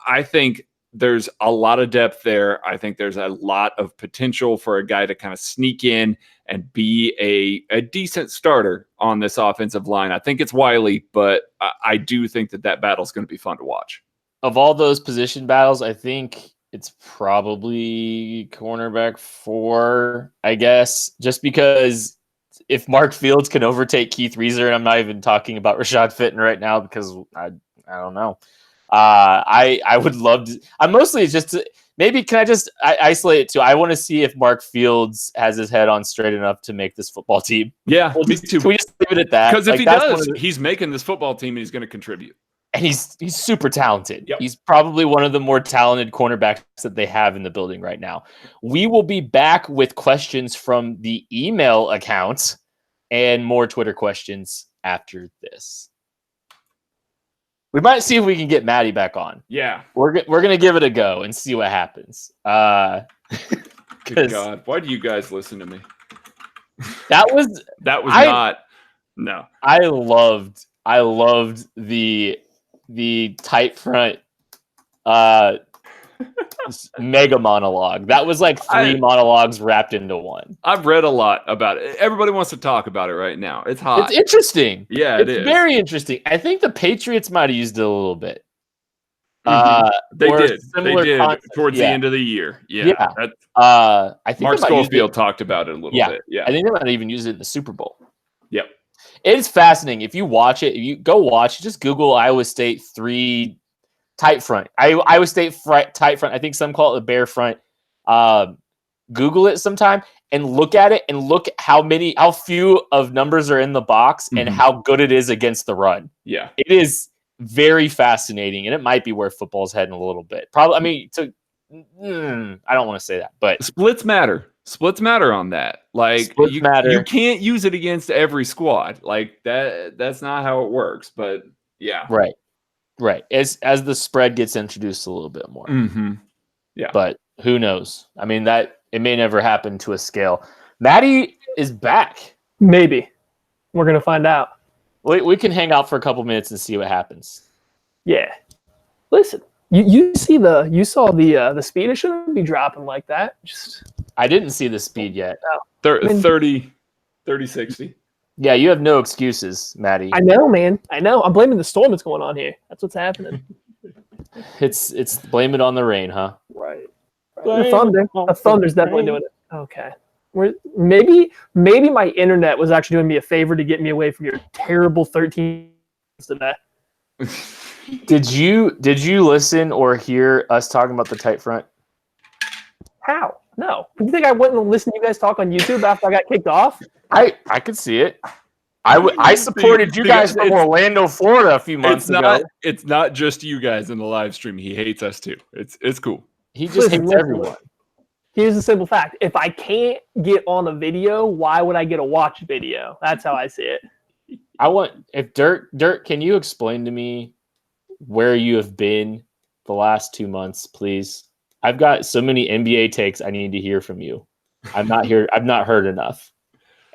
I think there's a lot of depth there. I think there's a lot of potential for a guy to kind of sneak in and be a decent starter on this offensive line. I think it's Wiley, but I do think that battle is going to be fun to watch. Of all those position battles, I think it's probably cornerback 4, I guess, just because if Mark Fields can overtake Keith Reeser, and I'm not even talking about Rashad Fenton right now because I don't know. I would love to. I'm mostly just maybe can I just isolate it too? I want to see if Mark Fields has his head on straight enough to make this football team. Yeah, me too. Can we just leave it at that? Because if he does, he's making this football team and he's going to contribute. And he's super talented. Yep. He's probably one of the more talented cornerbacks that they have in the building right now. We will be back with questions from the email account and more Twitter questions after this. We might see if we can get Maddie back on. Yeah. We're going to give it a go and see what happens. Good God. Why do you guys listen to me? That was not. No. I loved the tight front mega monologue. That was like 3 monologues wrapped into one. I've read a lot about it. Everybody wants to talk about it right now. It's hot. It's interesting. Yeah, it's very interesting. I think the Patriots might have used it a little bit. They did concept. towards the end of the year. Yeah. I think Mark Schofield talked about it a little bit. Yeah. I think they might have even used it in the Super Bowl. Yep. It's fascinating. If you watch it, if you go watch, just Google Iowa State 3 tight front. Iowa State tight front. I think some call it the bear front. Google it sometime. and look at it and look how few of numbers are in the box and how good it is against the run. Yeah. It is very fascinating, and it might be where football's heading a little bit. Probably, I mean, I don't want to say that, but splits matter. Splits matter on that. Like you can't use it against every squad. Like that's not how it works. But yeah. Right. As the spread gets introduced a little bit more. Yeah. But who knows? I mean, that it may never happen to a scale. Maddie is back. Maybe. We're gonna find out. We can hang out for a couple minutes and see what happens. Yeah. Listen, you saw the speed. It shouldn't be dropping like that. I didn't see the speed yet. 30, 60. Yeah, you have no excuses, Maddie. I know, man. I know. I'm blaming the storm that's going on here. That's what's happening. It's blame it on the rain, huh? Right. The thunder. The thunder's definitely doing it. Okay. Maybe my internet was actually doing me a favor to get me away from your terrible 13 today. Did you listen or hear us talking about the tight front? How? No. You think I wouldn't listen to you guys talk on YouTube after I got kicked off? I could see it. I supported you guys from Orlando, Florida a few months ago. It's not just you guys in the live stream. He hates us too. It's cool. He just hates everyone. Here's the simple fact. If I can't get on a video, why would I get a watch video? That's how I see it. Dirk, can you explain to me where you have been the last 2 months, please? I've got so many NBA takes I need to hear from you. I've not heard enough.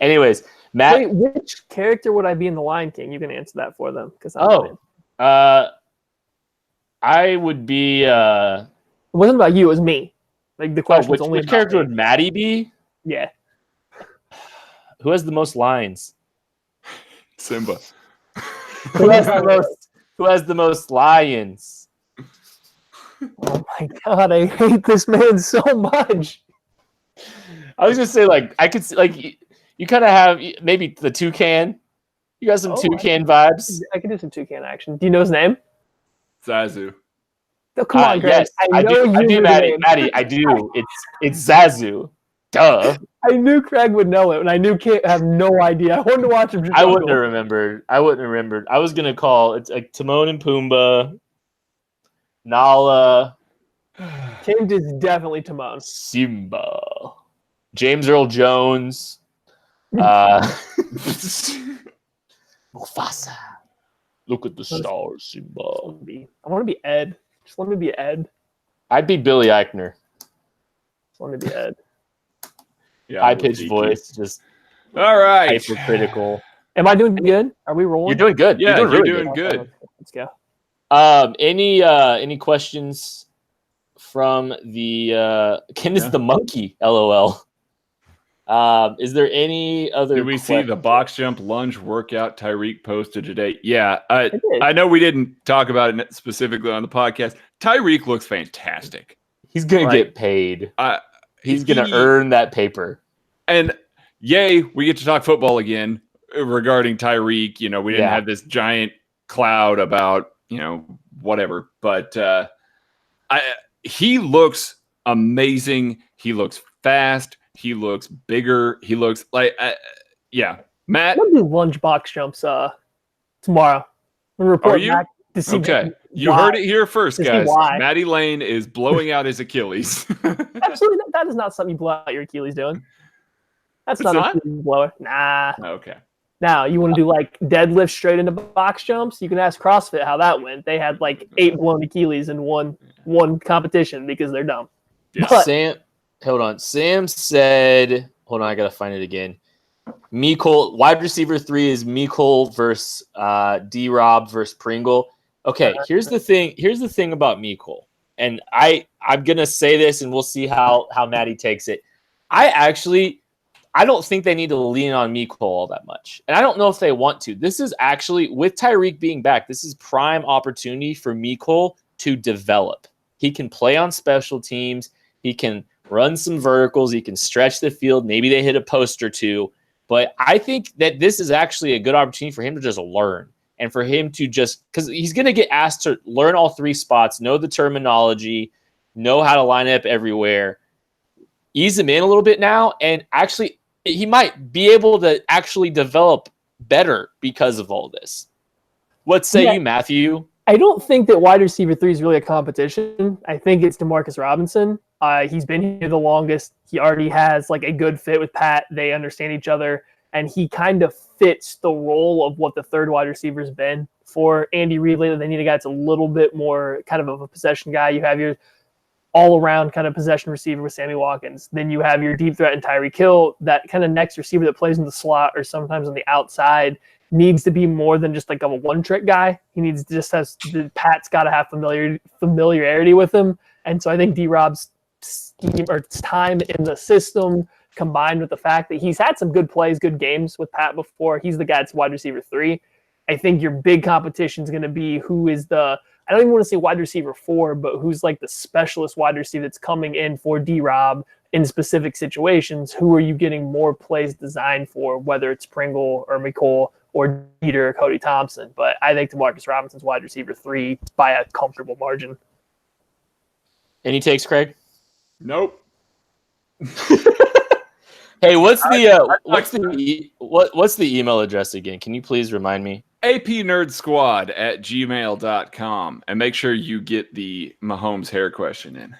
Anyways, Matt. Wait, which character would I be in The Lion King? You can answer that for them. I would be. It wasn't about you. It was me. Like the question was only which character would Maddie be? Yeah. Who has the most lines? Simba. Who has the most lions? Oh my god, I hate this man so much. I was gonna say, like, I could see, like, you kind of have maybe the toucan. You got some toucan vibes. I could do some toucan action. Do you know his name? Zazu. Oh, come on, Greg. Yes, I do, Maddie. I do. It's Zazu. Duh. I knew Craig would know it, and I knew Kate have no idea. I wanted to watch him. I wouldn't have remembered. I was gonna call it's like Timon and Pumbaa, Nala. James is definitely Timon. Simba. James Earl Jones. Mufasa. Look at the stars, Simba. I want to be Ed. Just let me be Ed. I'd be Billy Eichner. Just let me be Ed. Yeah, high-pitched voice, just all right. Hypercritical. Am I doing good? Are we rolling? You're doing good. Yeah, you're doing good. Let's go. Any questions from the Ken is the monkey? LOL. Is there any other? Did we see the box jump lunge workout Tyreek posted today? Yeah, I know we didn't talk about it specifically on the podcast. Tyreek looks fantastic. He's gonna get paid. He's gonna earn that paper. And yay, we get to talk football again regarding Tyreek. You know, we didn't have this giant cloud about whatever, but he looks amazing. He looks fast. He looks bigger. He looks like, Matt. I'm gonna do lunge box jumps tomorrow. I'm report back to see. Okay, you heard it here first, guys. Matty Lane is blowing out his Achilles. Absolutely, that is not something you blow out your Achilles doing. That's not a blower. Nah. Okay. Now you want to do like deadlift straight into box jumps? You can ask CrossFit how that went. They had like 8 blown Achilles in one competition because they're dumb. Yeah. But, Hold on. Sam said, hold on, I got to find it again. Mecole, wide receiver 3 is Mecole versus D-Rob versus Pringle. Okay, here's the thing about Mecole. And I'm going to say this, and we'll see how Maddie takes it. I don't think they need to lean on Mecole all that much. And I don't know if they want to. This is actually, with Tyreek being back, this is prime opportunity for Mecole to develop. He can play on special teams. He can run some verticals. He can stretch the field. Maybe they hit a post or two. But I think that this is actually a good opportunity for him to just learn and for him to just – because he's going to get asked to learn all 3 spots, know the terminology, know how to line up everywhere. ease him in a little bit now, and actually he might be able to actually develop better because of all this. What say you, Matthew? I don't think that wide receiver 3 is really a competition. I think it's Demarcus Robinson. He's been here the longest. He already has like a good fit with Pat. They understand each other, and he kind of fits the role of what the third wide receiver's been for Andy Reid lately. They need a guy that's a little bit more kind of a possession guy. You have your all-around kind of possession receiver with Sammy Watkins. Then you have your deep threat in Tyreek Hill, that kind of next receiver that plays in the slot or sometimes on the outside needs to be more than just like a one-trick guy. He needs to just Pat's got to have familiarity with him. And so I think D-Rob's scheme or time in the system combined with the fact that he's had some good plays, good games with Pat before. He's the guy that's wide receiver 3. I think your big competition is going to be who is the, I don't even want to say wide receiver 4, but who's like the specialist wide receiver that's coming in for D-Rob in specific situations. Who are you getting more plays designed for, whether it's Pringle or McColl or Dieter or Cody Thompson? But I think Demarcus Robinson's wide receiver 3 by a comfortable margin. Any takes, Craig? Nope. Hey, what's the email address again? Can you please remind me? apnerdsquad@gmail.com, and make sure you get the Mahomes hair question in.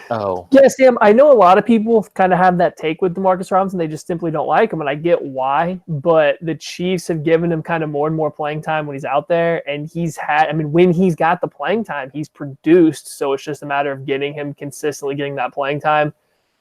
Oh. Yeah, Sam, I know a lot of people kind of have that take with Demarcus Robinson. They just simply don't like him, and I get why. But the Chiefs have given him kind of more and more playing time when he's out there, and when he's got the playing time, he's produced. So it's just a matter of getting him consistently getting that playing time.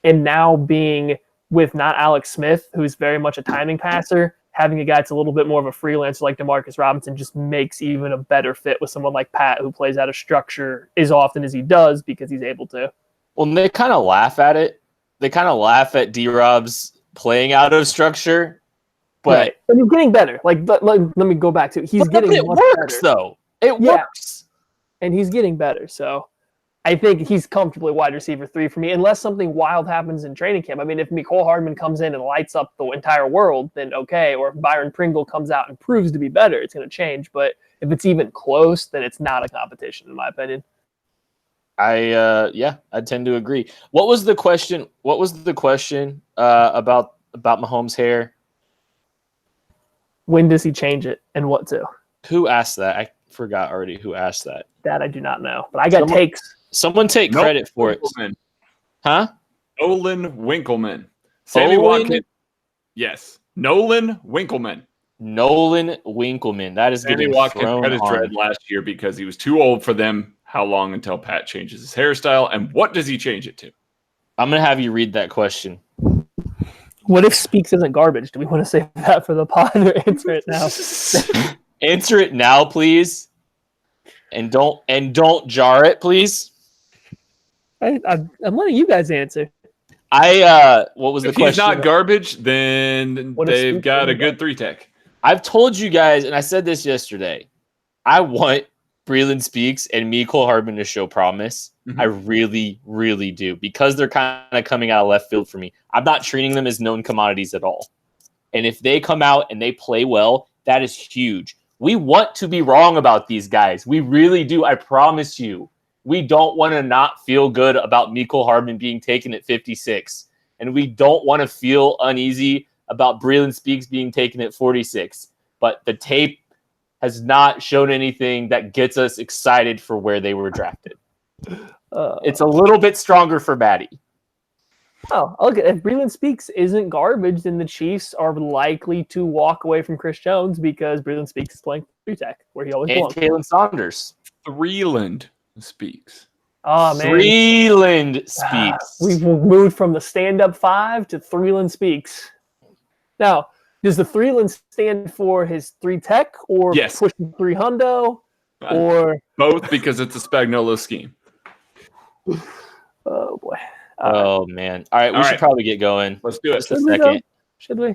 And now being with not Alex Smith, who's very much a timing passer, having a guy that's a little bit more of a freelancer like Demarcus Robinson just makes even a better fit with someone like Pat, who plays out of structure as often as he does because he's able to. Well, they kind of laugh at it. They kind of laugh at D-Rob's playing out of structure, but right. And he's getting better. Let me go back to it. He's getting it much works better. Though. It works, and he's getting better. So I think he's comfortably wide receiver 3 for me, unless something wild happens in training camp. I mean, if Mecole Hardman comes in and lights up the entire world, then okay. Or if Byron Pringle comes out and proves to be better, it's going to change. But if it's even close, then it's not a competition, in my opinion. I tend to agree. What was the question? About Mahomes' hair? When does he change it, and what to? Who asked that? I forgot already who asked that. That I do not know, but I got takes. Someone take credit for it. Huh? Nolan Winkleman. Sammy Watkins. Yes. Nolan Winkleman. Nolan Winkleman. That is Sammy getting Watkins thrown cut his dread last year because he was too old for them. How long until Pat changes his hairstyle, and what does he change it to? I'm going to have you read that question. What if Speaks isn't garbage? Do we want to save that for the pod or answer it now? Answer it now, please. And don't jar it, please. I'm letting you guys answer. What was the if question? If he's not garbage, then they've got a good 3-tech. I've told you guys, and I said this yesterday, I want Breeland Speaks and Mecole Hardman to show promise. Mm-hmm. I really, really do. Because they're kind of coming out of left field for me. I'm not treating them as known commodities at all. And if they come out and they play well, that is huge. We want to be wrong about these guys. We really do. I promise you. We don't want to not feel good about Mecole Hardman being taken at 56. And we don't want to feel uneasy about Breeland Speaks being taken at 46. But the tape has not shown anything that gets us excited for where they were drafted. It's a little bit stronger for Maddie. Oh, okay. If Breeland Speaks isn't garbage, then the Chiefs are likely to walk away from Chris Jones because Breeland Speaks is playing 3-tech where he always belongs. And Kalen Saunders. Threeland Speaks. Oh, man. Threeland Speaks. We've moved from the stand-up 5 to Threeland Speaks. Now, does the Threeland stand for his 3-tech or pushing 3-hundo? Or both, because it's a Spagnuolo scheme. Oh, boy. Man. All right, we should probably get going. Let's do it. Should we?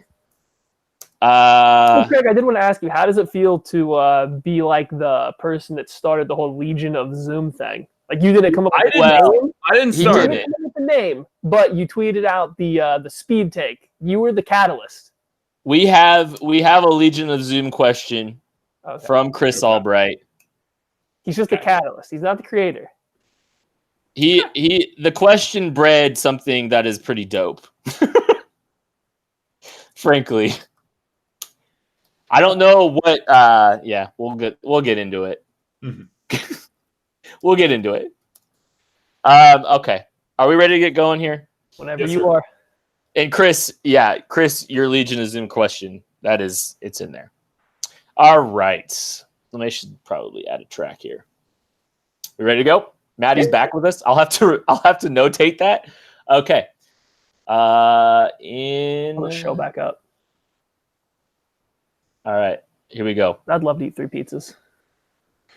Craig, I did want to ask you, how does it feel to be like the person that started the whole Legion of Zoom thing? Like, you didn't come up with the name. I didn't start it. With the name, but you tweeted out the speed take. You were the catalyst. We have a Legion of Zoom question from Chris Albright. He's just the catalyst. He's not the creator. The question bred something that is pretty dope. Frankly, I don't know what. Yeah, we'll get into it. Mhm. We'll get into it. Okay, are we ready to get going here? Whenever Yes, you sir. are. And Chris, your Legion is in question. It's in there. All right. I should probably add a track here. We ready to go? Maddie's back with us. I'll have to notate that. Okay. Pull the show back up. All right. Here we go. I'd love to eat 3 pizzas.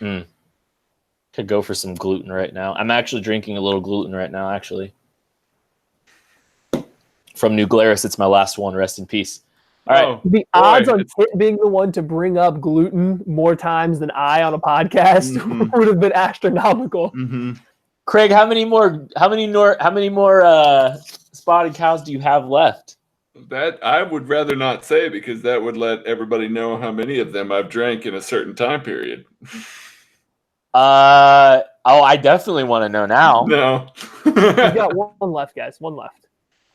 Could go for some gluten right now. I'm actually drinking a little gluten right now, actually. From New Glarus. It's my last one. Rest in peace. All right. The odds on Kit being the one to bring up gluten more times than I on a podcast would have been astronomical. Mm-hmm. Craig, how many more spotted cows do you have left? That I would rather not say because that would let everybody know how many of them I've drank in a certain time period. I definitely want to know now. No. We've got one left, guys. One left.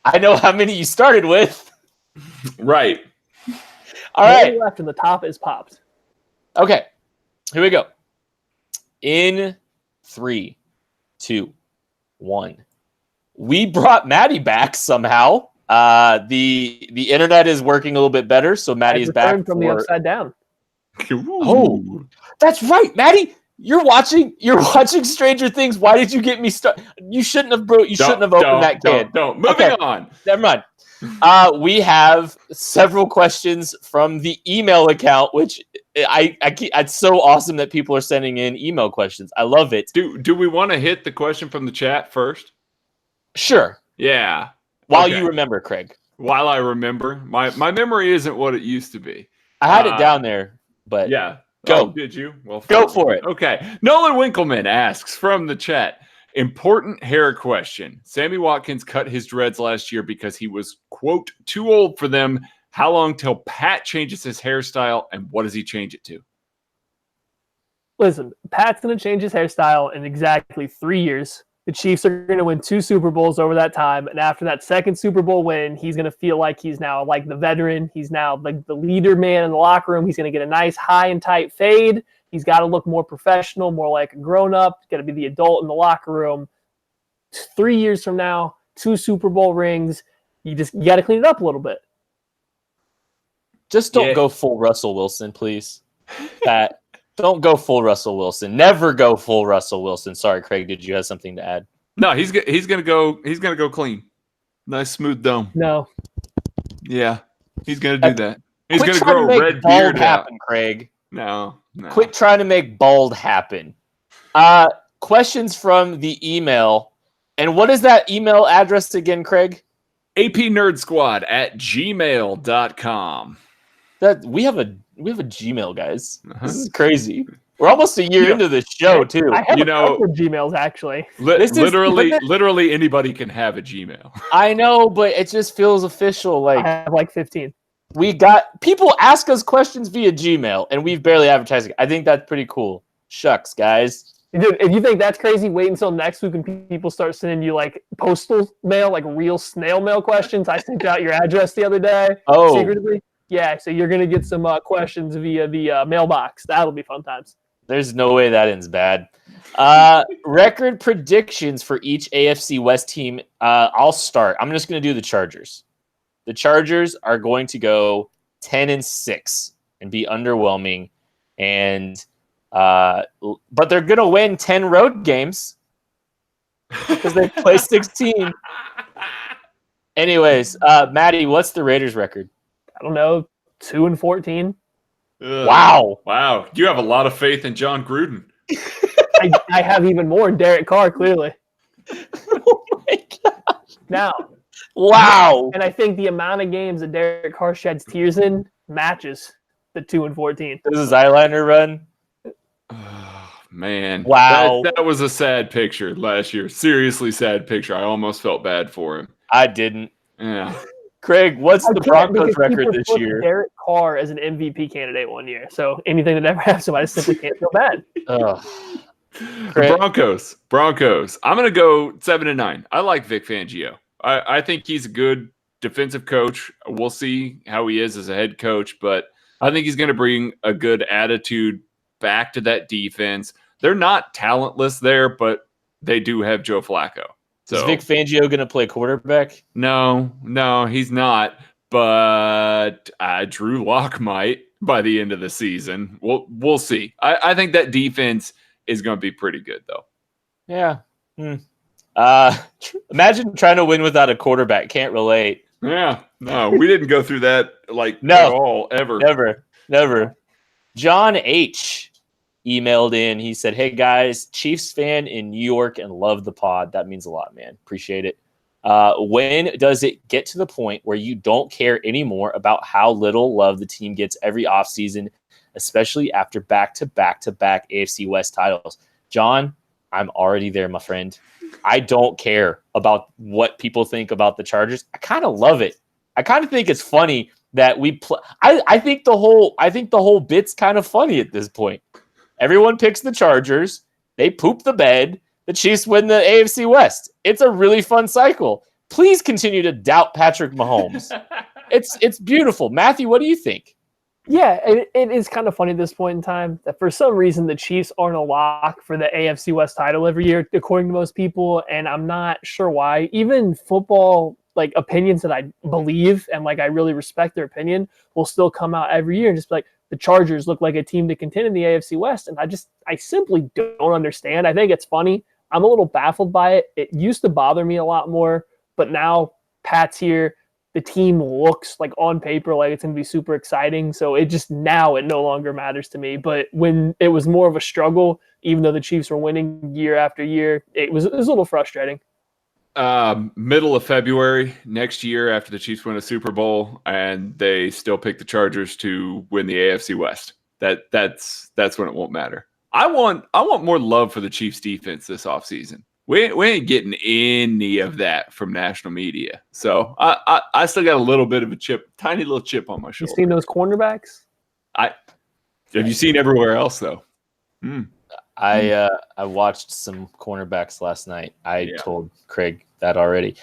I know how many you started with. Right. All right. One left and the top is popped. Okay. Here we go. In 3, 2, 1. We brought Maddie back somehow. The internet is working a little bit better, so Maddie is back from the upside down. Oh, that's right, Maddie. You're watching Stranger Things. Why did you get me started? You shouldn't have opened that can. Moving on. Never mind. We have several questions from the email account, which it's so awesome that people are sending in email questions. I love it. Do we want to hit the question from the chat first? Sure. Yeah. While you remember, Craig. While I remember, my memory isn't what it used to be. I had it down there, but yeah. Go. Oh, did you? Well, go for it. Okay. Nolan Winkleman asks from the chat, important hair question. Sammy Watkins cut his dreads last year because he was, quote, too old for them. How long till Pat changes his hairstyle, and what does he change it to? Listen, Pat's going to change his hairstyle in exactly 3 years. The Chiefs are going to win 2 Super Bowls over that time. And after that second Super Bowl win, he's going to feel like he's now like the veteran. He's now like the leader man in the locker room. He's going to get a nice high and tight fade. He's got to look more professional, more like a grown-up. He's got to be the adult in the locker room. 3 years from now, 2 Super Bowl rings. You got to clean it up a little bit. Just don't go full Russell Wilson, please. Pat. Don't go full Russell Wilson. Never go full Russell Wilson. Sorry, Craig. Did you have something to add? No, he's gonna go clean. Nice smooth dome. No. Yeah, he's gonna do that. He's Quit gonna grow a red beard happen, out. Craig. No. Quit trying to make bald happen. Questions from the email. And what is that email address again, Craig? apnerdsquad@gmail.com. That we have a Gmail, guys. This is crazy. We're almost a year into the show, too. I have a couple of Gmails, actually. Literally anybody can have a Gmail. I know, but it just feels official. Like I have like 15. We got people ask us questions via Gmail, and we've barely advertised it. I think that's pretty cool. Shucks, guys. Dude, if you think that's crazy, wait until next week when people start sending you like postal mail, like real snail mail questions. I sent out your address the other day. Oh. Secretly. Yeah, so you're going to get some questions via the mailbox. That'll be fun times. There's no way that ends bad. Record predictions for each AFC West team. I'll start. I'm just going to do the Chargers. The Chargers are going to go 10-6 and be underwhelming, but they're going to win 10 road games because they play 16. Anyways, Maddie, what's the Raiders' record? I don't know, 2-14. Wow. You have a lot of faith in John Gruden. I have even more in Derek Carr, clearly. Oh my gosh. Now. Wow. And I think the amount of games that Derek Carr sheds tears in matches the 2-14. This is eyeliner run. Oh, man. Wow. That was a sad picture last year. Seriously sad picture. I almost felt bad for him. I didn't. Yeah. Craig, what's the Broncos record this year? Derek Carr as an MVP candidate one year. So anything that ever happens to him, I just simply can't feel bad. The Broncos. I'm going to go 7-9. I like Vic Fangio. I think he's a good defensive coach. We'll see how he is as a head coach, but I think he's going to bring a good attitude back to that defense. They're not talentless there, but they do have Joe Flacco. So, is Vic Fangio going to play quarterback? No, he's not. But Drew Lock might by the end of the season. We'll see. I think that defense is going to be pretty good, though. Yeah. Imagine trying to win without a quarterback. Can't relate. Yeah. No, we didn't go through that at all, ever. Never. John H. emailed in. He said, "Hey guys, Chiefs fan in New York and love the pod." That means a lot, man. Appreciate it. When does it get to the point where you don't care anymore about how little love the team gets every offseason, especially after back-to-back AFC West titles? John, I'm already there, my friend. I don't care about what people think about the Chargers. I kind of love it. I kind of think it's funny that we play. I think the whole bit's kind of funny at this point. Everyone picks the Chargers. They poop the bed. The Chiefs win the AFC West. It's a really fun cycle. Please continue to doubt Patrick Mahomes. It's beautiful. Matthew, what do you think? Yeah, it is kind of funny at this point in time that for some reason the Chiefs aren't a lock for the AFC West title every year, according to most people, and I'm not sure why. Even football opinions that I believe and I really respect their opinion will still come out every year and just be like, the Chargers look like a team to contend in the AFC West, and I simply don't understand. I think it's funny. I'm a little baffled by it. It used to bother me a lot more, but now Pat's here. The team looks on paper like it's going to be super exciting. So it no longer matters to me. But when it was more of a struggle, even though the Chiefs were winning year after year, it was a little frustrating. Middle of February next year after the Chiefs win a Super Bowl and they still pick the Chargers to win the AFC West. That's when it won't matter. I want more love for the Chiefs defense this offseason. We ain't getting any of that from national media. So I still got a little bit of a tiny little chip on my shoulder. You seen those cornerbacks? Have you seen everywhere else though? I watched some cornerbacks last night. I told Craig that already.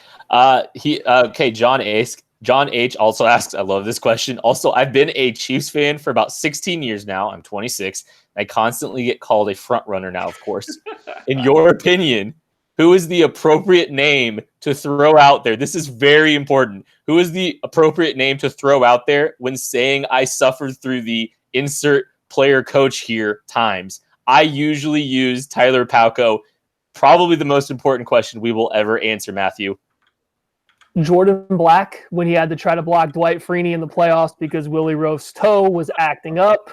John H also asks, I love this question. Also, I've been a Chiefs fan for about 16 years now. I'm 26. I constantly get called a front runner now, of course. In your opinion, who is the appropriate name to throw out there? This is very important. Who is the appropriate name to throw out there when saying I suffered through the insert player coach here times? I usually use Tyler Palco. Probably the most important question we will ever answer, Matthew. Jordan Black, when he had to try to block Dwight Freeney in the playoffs because Willie Roaf's toe was acting up.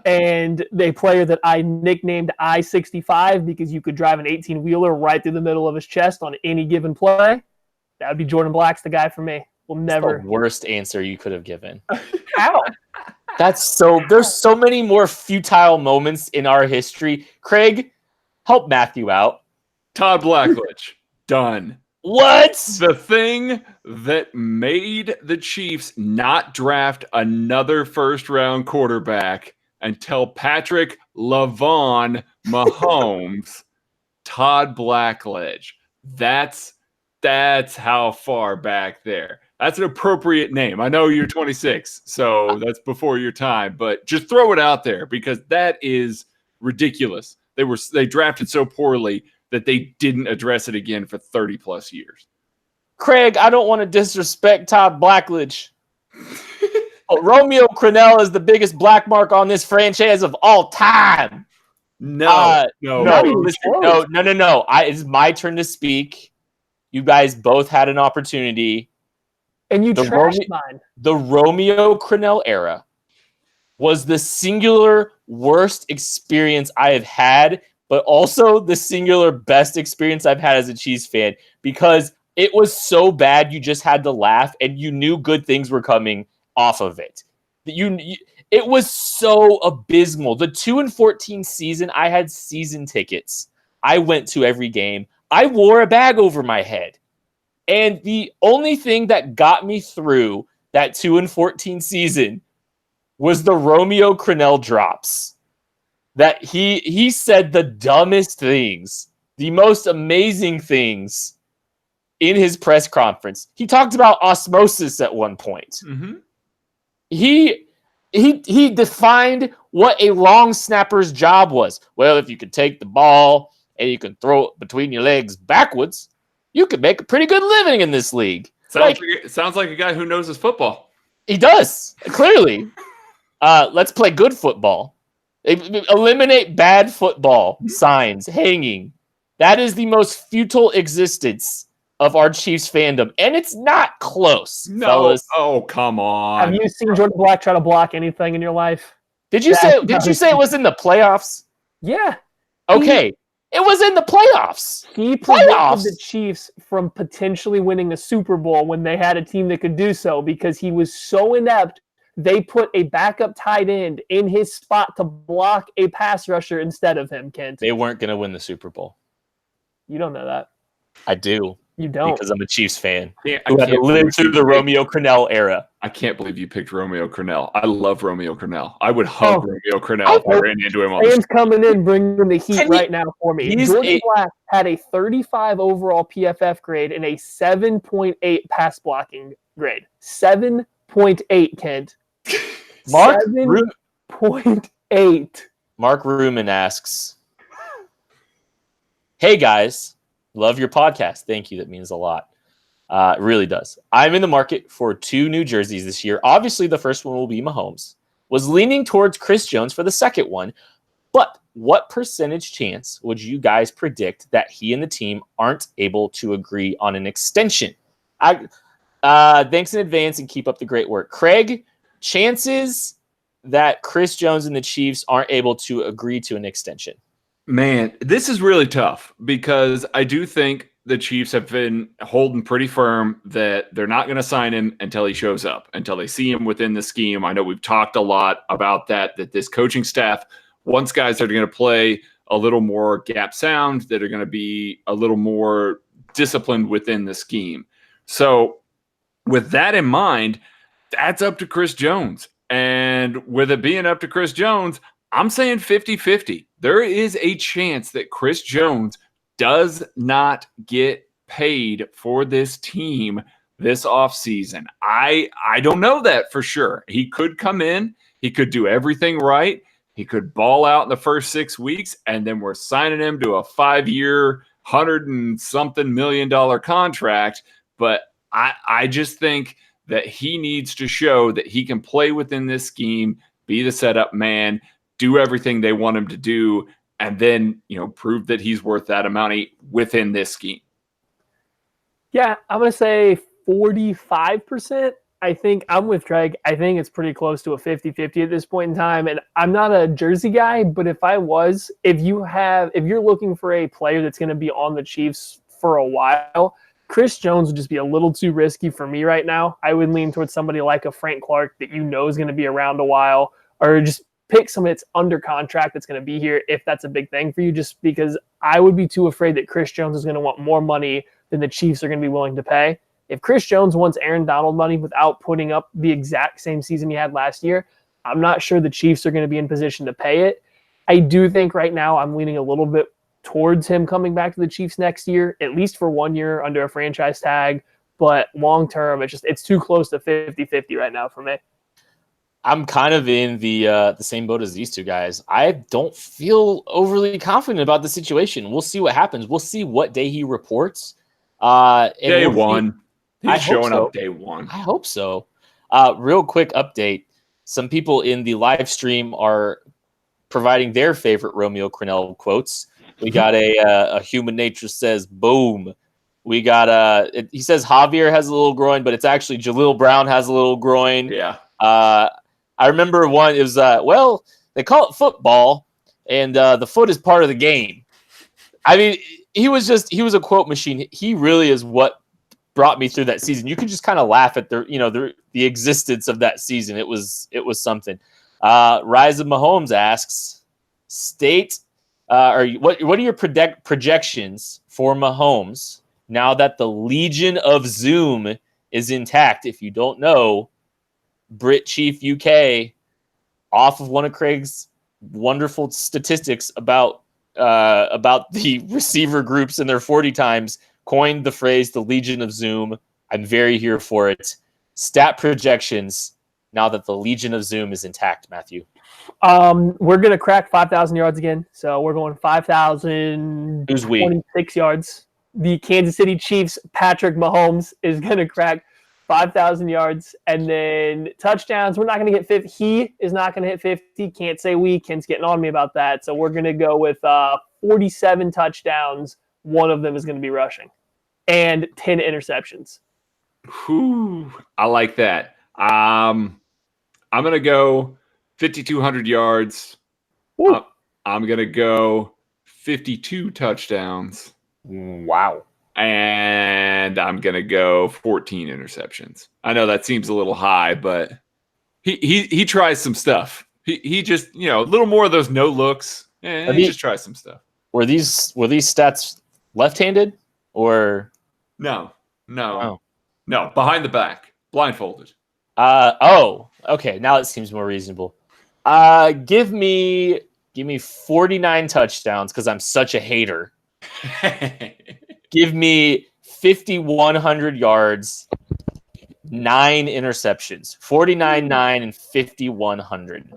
And the player that I nicknamed I-65 because you could drive an 18-wheeler right through the middle of his chest on any given play. That would be Jordan Black's the guy for me. We'll never. That's the worst answer you could have given. How? There's so many more futile moments in our history. Craig, help Matthew out. Todd Blackledge. Done. What? The thing that made the Chiefs not draft another first-round quarterback until Patrick LaVon Mahomes, Todd Blackledge. That's how far back there. That's an appropriate name. I know you're 26, so that's before your time, but just throw it out there because that is ridiculous. They drafted so poorly that they didn't address it again for 30 plus years. Craig, I don't want to disrespect Todd Blackledge. Romeo Crennel is the biggest black mark on this franchise of all time. No. It's my turn to speak. You guys both had an opportunity. And you trashed mine. The Romeo Crennel era was the singular worst experience I have had, but also the singular best experience I've had as a Chiefs fan because it was so bad you just had to laugh and you knew good things were coming off of it. It was so abysmal. The 2-14 season, I had season tickets. I went to every game. I wore a bag over my head. And the only thing that got me through that 2-14 season was the Romeo Crennel drops. that he said the dumbest things, the most amazing things in his press conference. He talked about osmosis at one point. Mm-hmm. He defined what a long snapper's job was. Well, if you could take the ball and you can throw it between your legs backwards, you could make a pretty good living in this league. Sounds like a guy who knows his football. He does, clearly. Let's play good football. Eliminate bad football signs hanging. That is the most futile existence of our Chiefs fandom, and it's not close, fellas. Oh, come on. Have you seen Jordan Black try to block anything in your life? Did you say it was in the playoffs? Yeah. Okay. It was in the playoffs. He prevented the Chiefs from potentially winning a Super Bowl when they had a team that could do so because he was so inept. They put a backup tight end in his spot to block a pass rusher instead of him, Kent. They weren't going to win the Super Bowl. You don't know that. I do. You don't. Because I'm a Chiefs fan I who had to live through the Romeo Crennel era. I can't believe you picked Romeo Crennel. I love Romeo Crennel. I would hug Romeo Crennel if I ran into him on the street. Coming in, bringing the heat right now for me. Jordan Black had a 35 overall PFF grade and a 7.8 pass blocking grade. 7.8, Kent. Mark 7.8. Mark Ruman asks, hey guys, love your podcast. Thank you. That means a lot. It really does. I'm in the market for 2 new jerseys this year. Obviously, the first one will be Mahomes. Was leaning towards Chris Jones for the second one. But what percentage chance would you guys predict that he and the team aren't able to agree on an extension? Thanks in advance and keep up the great work. Craig, chances that Chris Jones and the Chiefs aren't able to agree to an extension? Man, this is really tough because I do think the Chiefs have been holding pretty firm that they're not going to sign him until he shows up, until they see him within the scheme. I know we've talked a lot about that this coaching staff wants guys that are going to play a little more gap sound, that are going to be a little more disciplined within the scheme. So with that in mind, that's up to Chris Jones. And with it being up to Chris Jones, I'm saying 50-50. There is a chance that Chris Jones does not get paid for this team this offseason. I don't know that for sure. He could come in. He could do everything right. He could ball out in the first 6 weeks, and then we're signing him to a 5-year, $100-something million contract. But I just think that he needs to show that he can play within this scheme, be the setup man, do everything they want him to do, and then, prove that he's worth that amount within this scheme. Yeah, I'm going to say 45%. I think I'm with Craig. I think it's pretty close to a 50-50 at this point in time. And I'm not a jersey guy, but if you're looking for a player that's going to be on the Chiefs for a while, Chris Jones would just be a little too risky for me right now. I would lean towards somebody like a Frank Clark that is going to be around a while, or just pick somebody that's under contract that's going to be here if that's a big thing for you, just because I would be too afraid that Chris Jones is going to want more money than the Chiefs are going to be willing to pay. If Chris Jones wants Aaron Donald money without putting up the exact same season he had last year, I'm not sure the Chiefs are going to be in position to pay it. I do think right now I'm leaning a little bit towards him coming back to the Chiefs next year, at least for 1 year under a franchise tag. But long term, it's too close to 50-50 right now for me. I'm kind of in the same boat as these two guys. I don't feel overly confident about the situation. We'll see what happens. We'll see what day he reports. Day one. He's showing up day one. I hope so. Real quick update. Some people in the live stream are providing their favorite Romeo Crennel quotes. We got a human nature says, boom. We got he says Javier has a little groin, but it's actually Jaleel Brown has a little groin. Yeah. I remember one, it was, they call it football, and the foot is part of the game. I mean, he was a quote machine. He really is what brought me through that season. You could just kind of laugh at the existence of that season. It was something. Rise of Mahomes asks, what are your projections for Mahomes now that the Legion of Zoom is intact? If you don't know, Brit Chief UK, off of one of Craig's wonderful statistics about the receiver groups and their 40 times, coined the phrase the Legion of Zoom. I'm very here for it. Stat projections now that the Legion of Zoom is intact, Matthew. We're going to crack 5,000 yards again. So we're going 5,026 yards. The Kansas City Chiefs, Patrick Mahomes, is going to crack 5,000 yards. And then touchdowns, we're not going to get 50. He is not going to hit 50. Can't say we. Ken's getting on me about that. So we're going to go with 47 touchdowns. One of them is going to be rushing. And 10 interceptions. Whew, I like that. I'm going to go 5,200 yards. I'm going to go 52 touchdowns. Wow. And I'm going to go 14 interceptions. I know that seems a little high, but he tries some stuff. He just, a little more of those no looks. And he just tries some stuff. Were these stats left-handed or No, behind the back, blindfolded. Okay. Now it seems more reasonable. Give me 49 touchdowns because I'm such a hater. Give me 5,100 yards, 9 interceptions, 49, 9, and 5,100.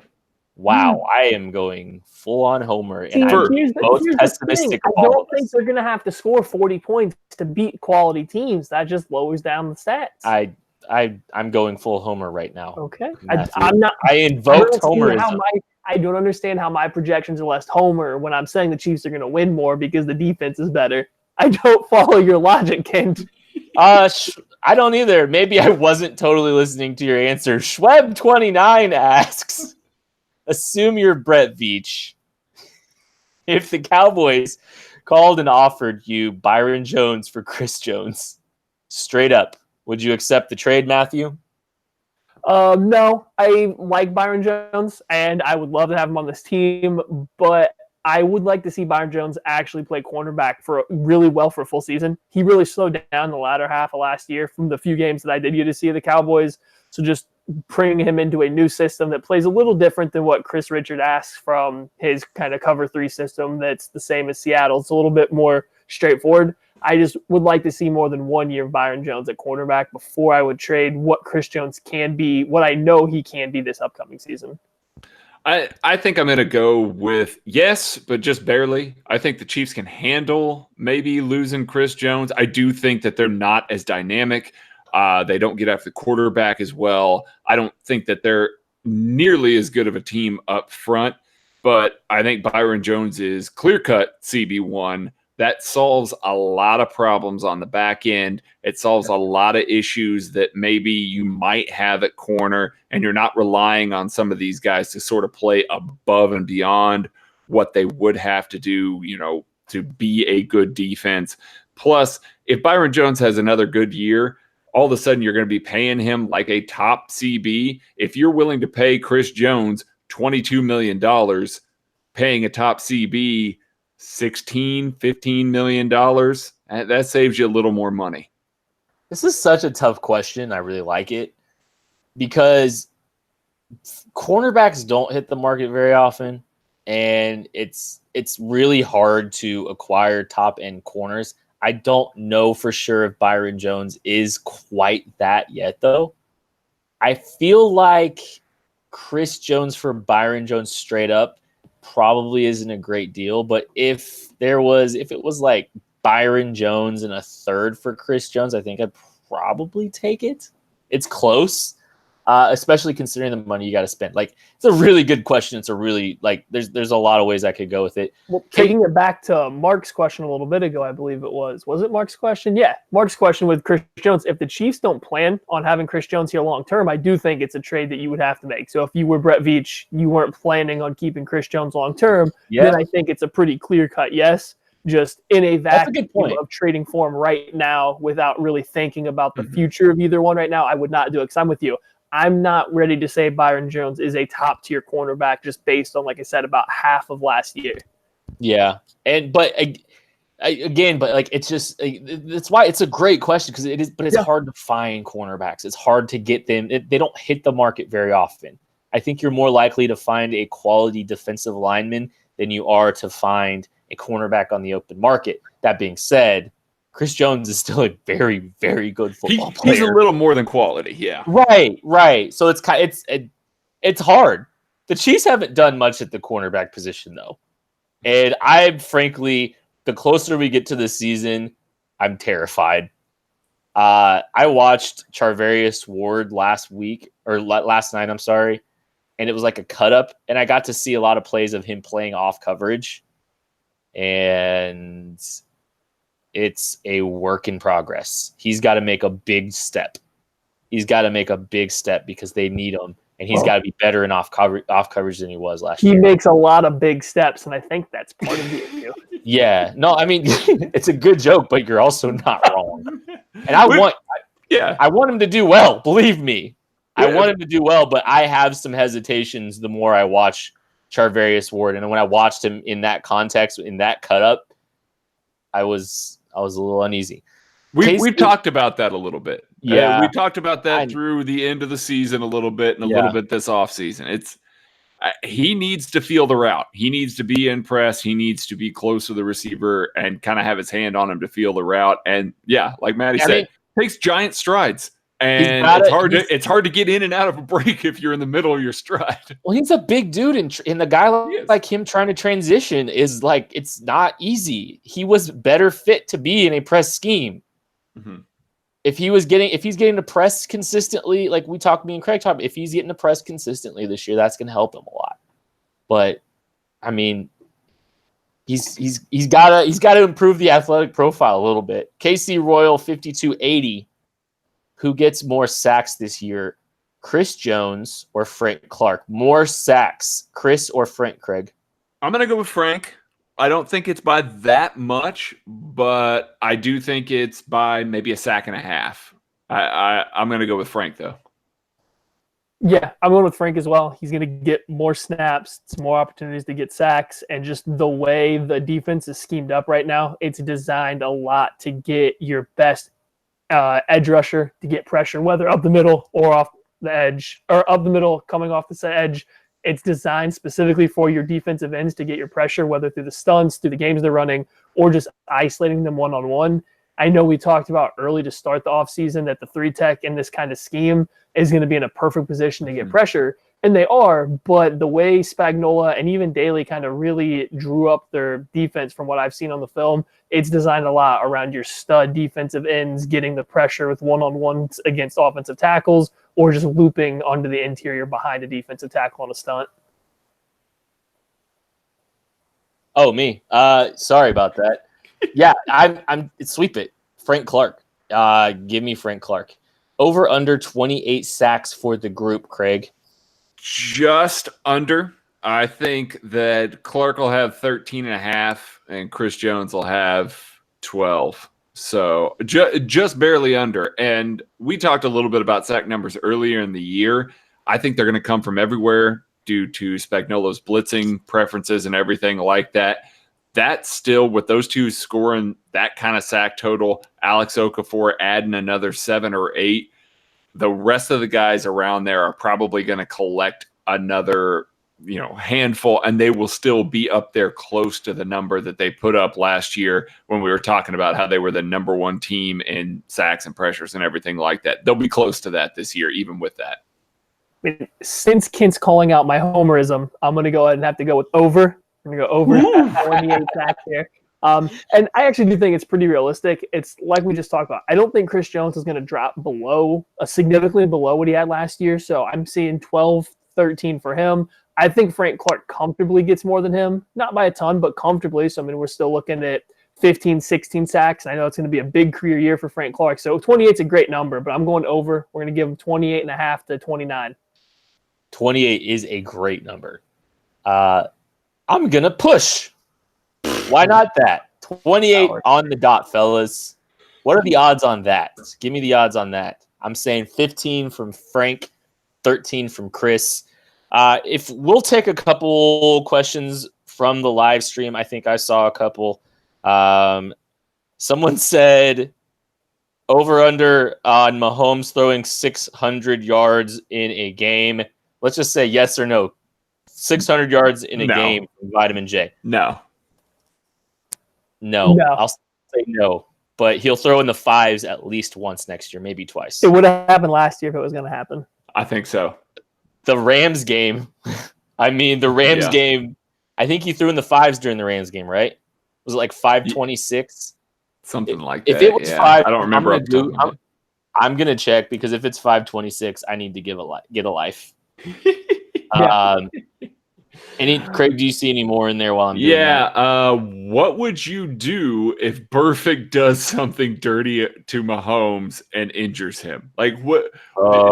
Wow, I am going full on homer, and I'm most pessimistic. I don't think they're going to have to score 40 points to beat quality teams. That just lowers down the stats. I'm going full homer right now. Okay, I'm not. I invoked homerism. I don't understand how my projections are less homer when I'm saying the Chiefs are going to win more because the defense is better. I don't follow your logic, Kent. I don't either. Maybe I wasn't totally listening to your answer. Schweb29 asks, assume you're Brett Veach. If the Cowboys called and offered you Byron Jones for Chris Jones, straight up, would you accept the trade, Matthew? No, I like Byron Jones, and I would love to have him on this team, but I would like to see Byron Jones actually play cornerback really well for a full season. He really slowed down the latter half of last year from the few games that I did get to see of the Cowboys. So just bring him into a new system that plays a little different than what Chris Richard asks from his kind of cover 3 system that's the same as Seattle. It's a little bit more straightforward. I just would like to see more than 1 year of Byron Jones at cornerback before I would trade what Chris Jones can be, what I know he can be this upcoming season. I think I'm going to go with yes, but just barely. I think the Chiefs can handle maybe losing Chris Jones. I do think that they're not as dynamic. They don't get after the quarterback as well. I don't think that they're nearly as good of a team up front, but I think Byron Jones is clear-cut CB1. That solves a lot of problems on the back end. It solves a lot of issues that maybe you might have at corner, and you're not relying on some of these guys to sort of play above and beyond what they would have to do, to be a good defense. Plus, if Byron Jones has another good year, all of a sudden you're going to be paying him like a top CB. If you're willing to pay Chris Jones $22 million, paying a top CB $16-15 million, that saves you a little more money. This is such a tough question. I really like it because cornerbacks don't hit the market very often, and it's really hard to acquire top end corners. I don't know for sure if Byron Jones is quite that yet, though. I feel like Chris Jones for Byron Jones straight up probably isn't a great deal, but if it was like Byron Jones and a third for Chris Jones, I think I'd probably take it. It's close, especially considering the money you got to spend. Like, it's a really good question. It's a really, there's a lot of ways I could go with it. Well, taking it back to Mark's question a little bit ago, I believe it was it Mark's question? Yeah, Mark's question with Chris Jones. If the Chiefs don't plan on having Chris Jones here long term, I do think it's a trade that you would have to make. So if you were Brett Veach, you weren't planning on keeping Chris Jones long term, then I think it's a pretty clear cut yes. Just in a vacuum of trading for him right now without really thinking about the future of either one right now, I would not do it because I'm with you. I'm not ready to say Byron Jones is a top tier cornerback just based on, like I said, about half of last year. Yeah. But it's just, that's why it's a great question because it is, but it's hard to find cornerbacks. It's hard to get them. They don't hit the market very often. I think you're more likely to find a quality defensive lineman than you are to find a cornerback on the open market. That being said, Chris Jones is still a very, very good football player. He's a little more than quality, yeah. Right. So it's hard. The Chiefs haven't done much at the cornerback position, though. And I'm frankly, the closer we get to the season, I'm terrified. I watched Charvarius Ward last night, I'm sorry, and it was like a cut up, and I got to see a lot of plays of him playing off coverage, and it's a work in progress. He's got to make a big step. Because they need him, and he's got to be better in off coverage than he was last year. He makes a lot of big steps, and I think that's part of the issue. Yeah. No, I mean, it's a good joke, but you're also not wrong. And I want him to do well. Believe me, I want him to do well. But I have some hesitations the more I watch Charvarius Ward, and when I watched him in that context, in that cut up, I was a little uneasy. We've talked about that a little bit. Yeah, we talked about that through the end of the season a little bit, and a little bit this offseason. He needs to feel the route. He needs to be in press. He needs to be close to the receiver and kind of have his hand on him to feel the route. And like Maddie said, takes giant strides. And it's hard to get in and out of a break if you're in the middle of your stride. Well, he's a big dude, and the guy like him trying to transition is like, it's not easy. He was better fit to be in a press scheme. Mm-hmm. If he's getting the press consistently, like me and Craig talked, if he's getting the press consistently this year, that's going to help him a lot. But I mean, he's got to improve the athletic profile a little bit. KC Royal 5280, who gets more sacks this year, Chris Jones or Frank Clark? More sacks, Chris or Frank, Craig? I'm going to go with Frank. I don't think it's by that much, but I do think it's by maybe a sack and a half. I'm going to go with Frank, though. Yeah, I'm going with Frank as well. He's going to get more snaps, more opportunities to get sacks, and just the way the defense is schemed up right now, it's designed a lot to get your best edge rusher to get pressure, whether up the middle or off the edge, or up the middle coming off the edge. It's designed specifically for your defensive ends to get your pressure, whether through the stunts, through the games they're running, or just isolating them one-on-one. I know we talked about early to start the offseason that the 3-tech in this kind of scheme is going to be in a perfect position to get pressure, and they are, but the way Spagnuolo and even Daly kind of really drew up their defense from what I've seen on the film, it's designed a lot around your stud defensive ends getting the pressure with one-on-ones against offensive tackles, or just looping onto the interior behind a defensive tackle on a stunt. Oh, me. Sorry about that. Yeah, I'm sweep it. Frank Clark. Give me Frank Clark. Over under 28 sacks for the group, Craig. Just under. I think that Clark will have 13.5 and Chris Jones will have 12. So just barely under. And we talked a little bit about sack numbers earlier in the year. I think they're going to come from everywhere due to Spagnuolo's blitzing preferences and everything like that. That's still, with those two scoring that kind of sack total, Alex Okafor adding another 7 or 8, the rest of the guys around there are probably going to collect another handful, and they will still be up there close to the number that they put up last year when we were talking about how they were the number one team in sacks and pressures and everything like that. They'll be close to that this year, even with that. I mean, since Kent's calling out my homerism, I'm going to go ahead and have to go with over. I'm going to go over 28 sacks here. And I actually do think it's pretty realistic. It's like we just talked about. I don't think Chris Jones is going to drop significantly below what he had last year. So I'm seeing 12, 13 for him. I think Frank Clark comfortably gets more than him. Not by a ton, but comfortably. So, I mean, we're still looking at 15, 16 sacks. And I know it's going to be a big career year for Frank Clark. So 28 is a great number, but I'm going over. We're going to give him 28.5 to 29. 28 is a great number. I'm going to push. Why not that? 28 on the dot, fellas. What are the odds on that? Give me the odds on that. I'm saying 15 from Frank, 13 from Chris. If we'll take a couple questions from the live stream, I think I saw a couple. Someone said over under on Mahomes throwing 600 yards in a game. Let's just say yes or no. 600 yards in a No. game from Vitamin J. No. No. No. I'll say no. But he'll throw in the fives at least once next year, maybe twice. It would have happened last year if it was going to happen. I think so. The Rams game. The Rams game. I think he threw in the fives during the Rams game, right? Was it like 526? Something like that. If it was I don't remember. I'm gonna check because if it's 526, I need to get a life. Craig, do you see any more in there while I'm doing that? What would you do if Burfict does something dirty to Mahomes and injures him? Like what?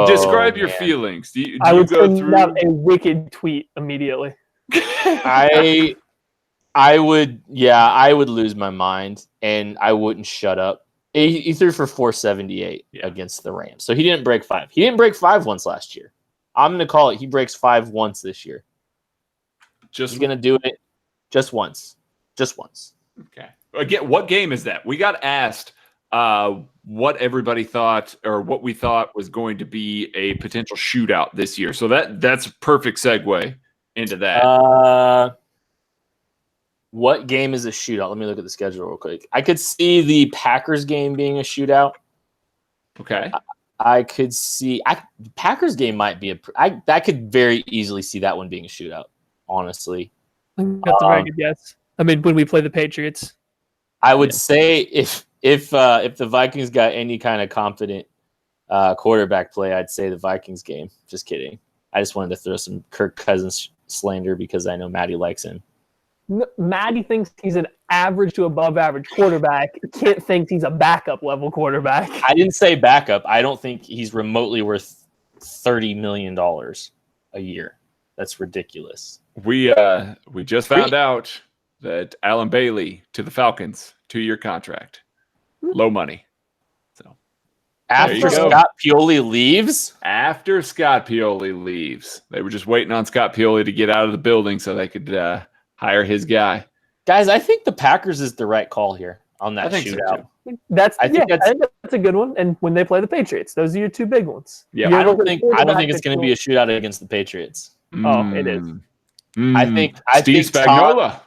Describe your feelings. Do you I would go send through out a wicked tweet immediately. I would lose my mind and I wouldn't shut up. He threw for 478 against the Rams. So he didn't break 5. He didn't break 5 once last year. I'm going to call it he breaks 5 once this year. He's going to do it just once. Just once. Okay. Again, what game is that? We got asked what everybody thought or what we thought was going to be a potential shootout this year. So that's a perfect segue into that. What game is a shootout? Let me look at the schedule real quick. I could see the Packers game being a shootout. Okay. I could see Packers game might be I could very easily see that one being a shootout. Honestly, That's a very good guess. When we play the Patriots, I would say if the Vikings got any kind of confident quarterback play, I'd say the Vikings game. Just kidding. I just wanted to throw some Kirk Cousins slander because I know Maddie likes him. Maddie thinks he's an average to above average quarterback. Kent thinks he's a backup level quarterback. I didn't say backup. I don't think he's remotely worth $30 million a year. That's ridiculous. We just found out that Alan Bailey to the Falcons, 2-year contract, low money. So after Scott Pioli leaves, they were just waiting on Scott Pioli to get out of the building so they could hire his guy. Guys, I think the Packers is the right call here on that shootout. I think that's a good one. And when they play the Patriots, those are your two big ones. Yeah, I don't think it's going to be a shootout against the Patriots. Oh, it is. I think Spagnuolo.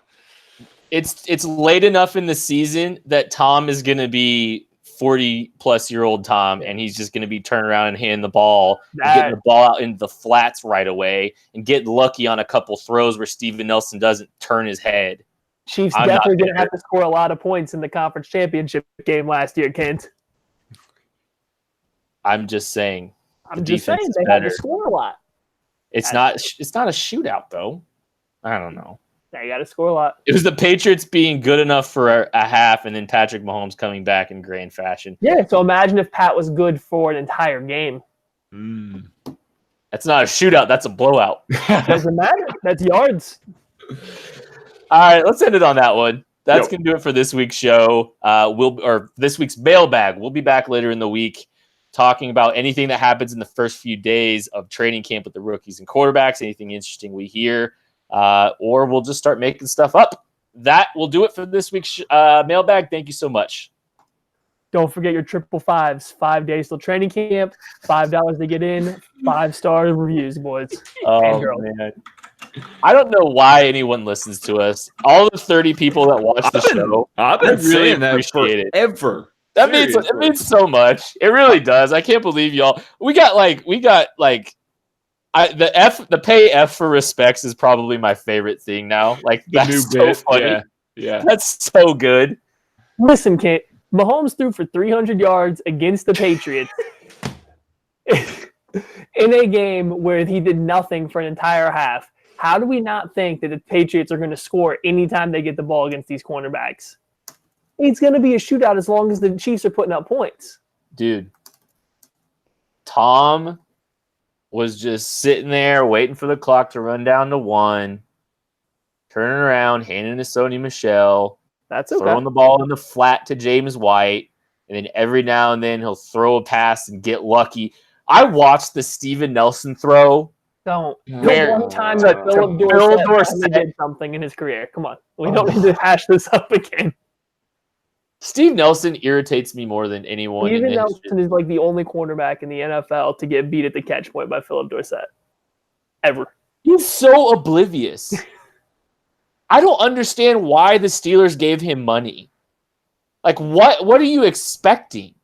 It's late enough in the season that Tom is going to be 40-plus-year-old Tom, and he's just going to be turning around and handing the ball, getting the ball out into the flats right away, and getting lucky on a couple throws where Steven Nelson doesn't turn his head. Chiefs definitely going to have to score a lot of points in the conference championship game last year, Kent. I'm just saying. They had to score a lot. It's not a shootout, though. I don't know. They got to score a lot. It was the Patriots being good enough for a half and then Patrick Mahomes coming back in grand fashion. Yeah, so imagine if Pat was good for an entire game. That's not a shootout. That's a blowout. Doesn't matter. That's yards. All right, let's end it on that one. That's going to do it for this week's show. This week's mailbag. We'll be back later in the week talking about anything that happens in the first few days of training camp with the rookies and quarterbacks, anything interesting we hear, or we'll just start making stuff up. That will do it for this week's mailbag. Thank you so much. Don't forget your 555s. 5 days till training camp, $5 to get in, 5-star reviews, boys. Oh, man. I don't know why anyone listens to us. All the 30 people that watch the show, I've been saying that forever. That means so much. It really does. I can't believe y'all. The pay F for respects is probably my favorite thing now. Like that's so funny. Yeah. That's so good. Listen, Kate, Mahomes threw for 300 yards against the Patriots in a game where he did nothing for an entire half. How do we not think that the Patriots are going to score anytime they get the ball against these cornerbacks? It's going to be a shootout as long as the Chiefs are putting up points. Dude, Tom was just sitting there waiting for the clock to run down to 1, turning around, handing to Sony Michel, throwing the ball in the flat to James White, and then every now and then he'll throw a pass and get lucky. I watched the Steven Nelson throw. One time that Philip Dorsett did something in his career. Come on. We don't need to hash this up again. Steve Nelson irritates me more than anyone. Steven Nelson is like the only cornerback in the NFL to get beat at the catch point by Philip Dorsett. ever. He's so oblivious. I don't understand why the Steelers gave him money. Like, what are you expecting?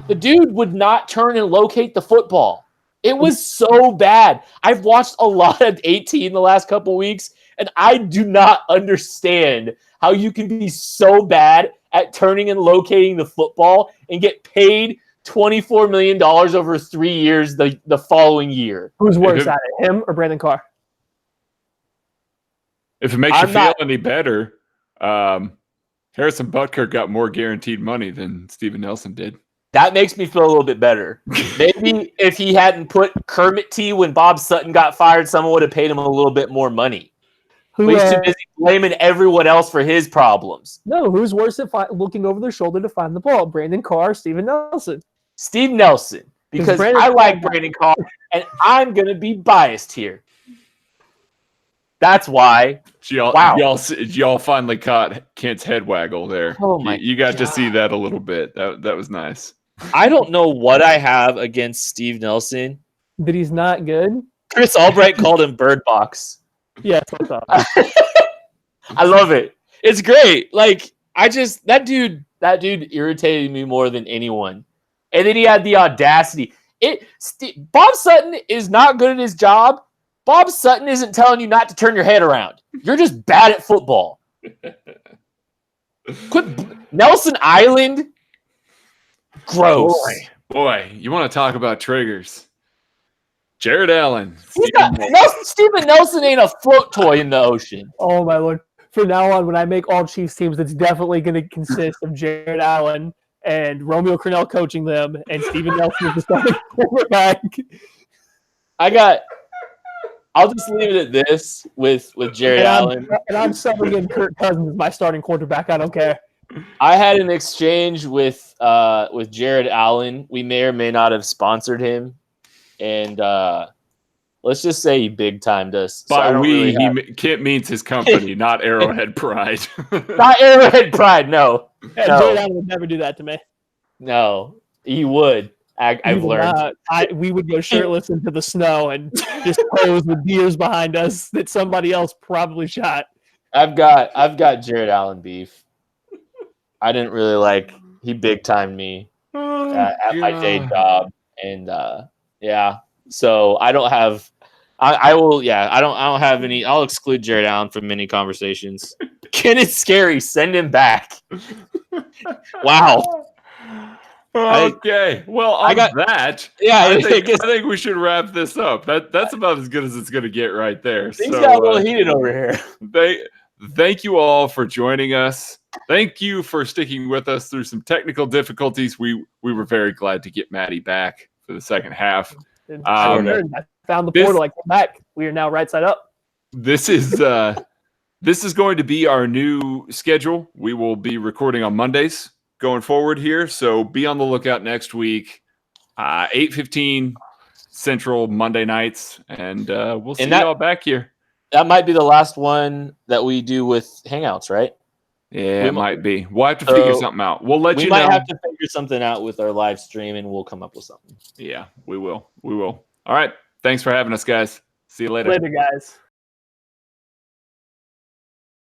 The dude would not turn and locate the football. It was so bad. I've watched a lot of 18 the last couple weeks, and I do not understand how you can be so bad at turning and locating the football and get paid $24 million over 3 years the following year. Who's worse at it, him or Brandon Carr? If it makes you feel any better, Harrison Butker got more guaranteed money than Steven Nelson did. That makes me feel a little bit better. Maybe if he hadn't put Kermit T when Bob Sutton got fired, someone would have paid him a little bit more money. He's too busy blaming everyone else for his problems. No, who's worse at looking over their shoulder to find the ball? Brandon Carr or Steven Nelson? Steve Nelson, because I like Brandon Carr, and I'm going to be biased here. That's why. Y'all finally caught Kent's head waggle there. Oh my you got to see that a little bit. That was nice. I don't know what I have against Steve Nelson. That he's not good? Chris Albright called him Bird Box. Yeah, that's what I love it. It's great. Like, that dude irritated me more than anyone. And then he had the audacity. Bob Sutton is not good at his job. Bob Sutton isn't telling you not to turn your head around. You're just bad at football. Quit Nelson Island. Gross. Boy, you want to talk about triggers? Jared Allen. Steven Nelson ain't a float toy in the ocean. Oh my Lord. From now on, when I make all Chiefs teams, it's definitely going to consist of Jared Allen and Romeo Crennel coaching them, and Steven Nelson is the starting quarterback. I'll just leave it at this with Jared Allen. And I'm subbing in Kirk Cousins as my starting quarterback. I don't care. I had an exchange with Jared Allen. We may or may not have sponsored him. And let's just say he big-timed us. By Kent means his company, not Arrowhead Pride. Not Arrowhead Pride, no. Yeah, no. Jared Allen would never do that to me. No, he would. I've learned. We would go shirtless into the snow and just pose with deers behind us that somebody else probably shot. I've got Jared Allen beef. I didn't really like. He big timed me at my day job, and yeah. So I don't have. I will. Yeah, I don't have any. I'll exclude Jared Allen from many conversations. Ken is scary. Send him back. Wow. Okay. Well, I think we should wrap this up. That's about as good as it's going to get right there. Things got a little heated over here. Thank you all for joining us. Thank you for sticking with us through some technical difficulties. We were very glad to get Maddie back for the second half. I found the portal. I came back. We are now right side up. This is going to be our new schedule. We will be recording on Mondays going forward here, so be on the lookout next week, 8:15 Central Monday nights, and we'll see y'all back here. That might be the last one that we do with Hangouts, right? Yeah, it might be. We'll have to figure something out. We'll let you know. We might have to figure something out with our live stream, and we'll come up with something. Yeah, we will. All right. Thanks for having us, guys. See you later. Later, guys.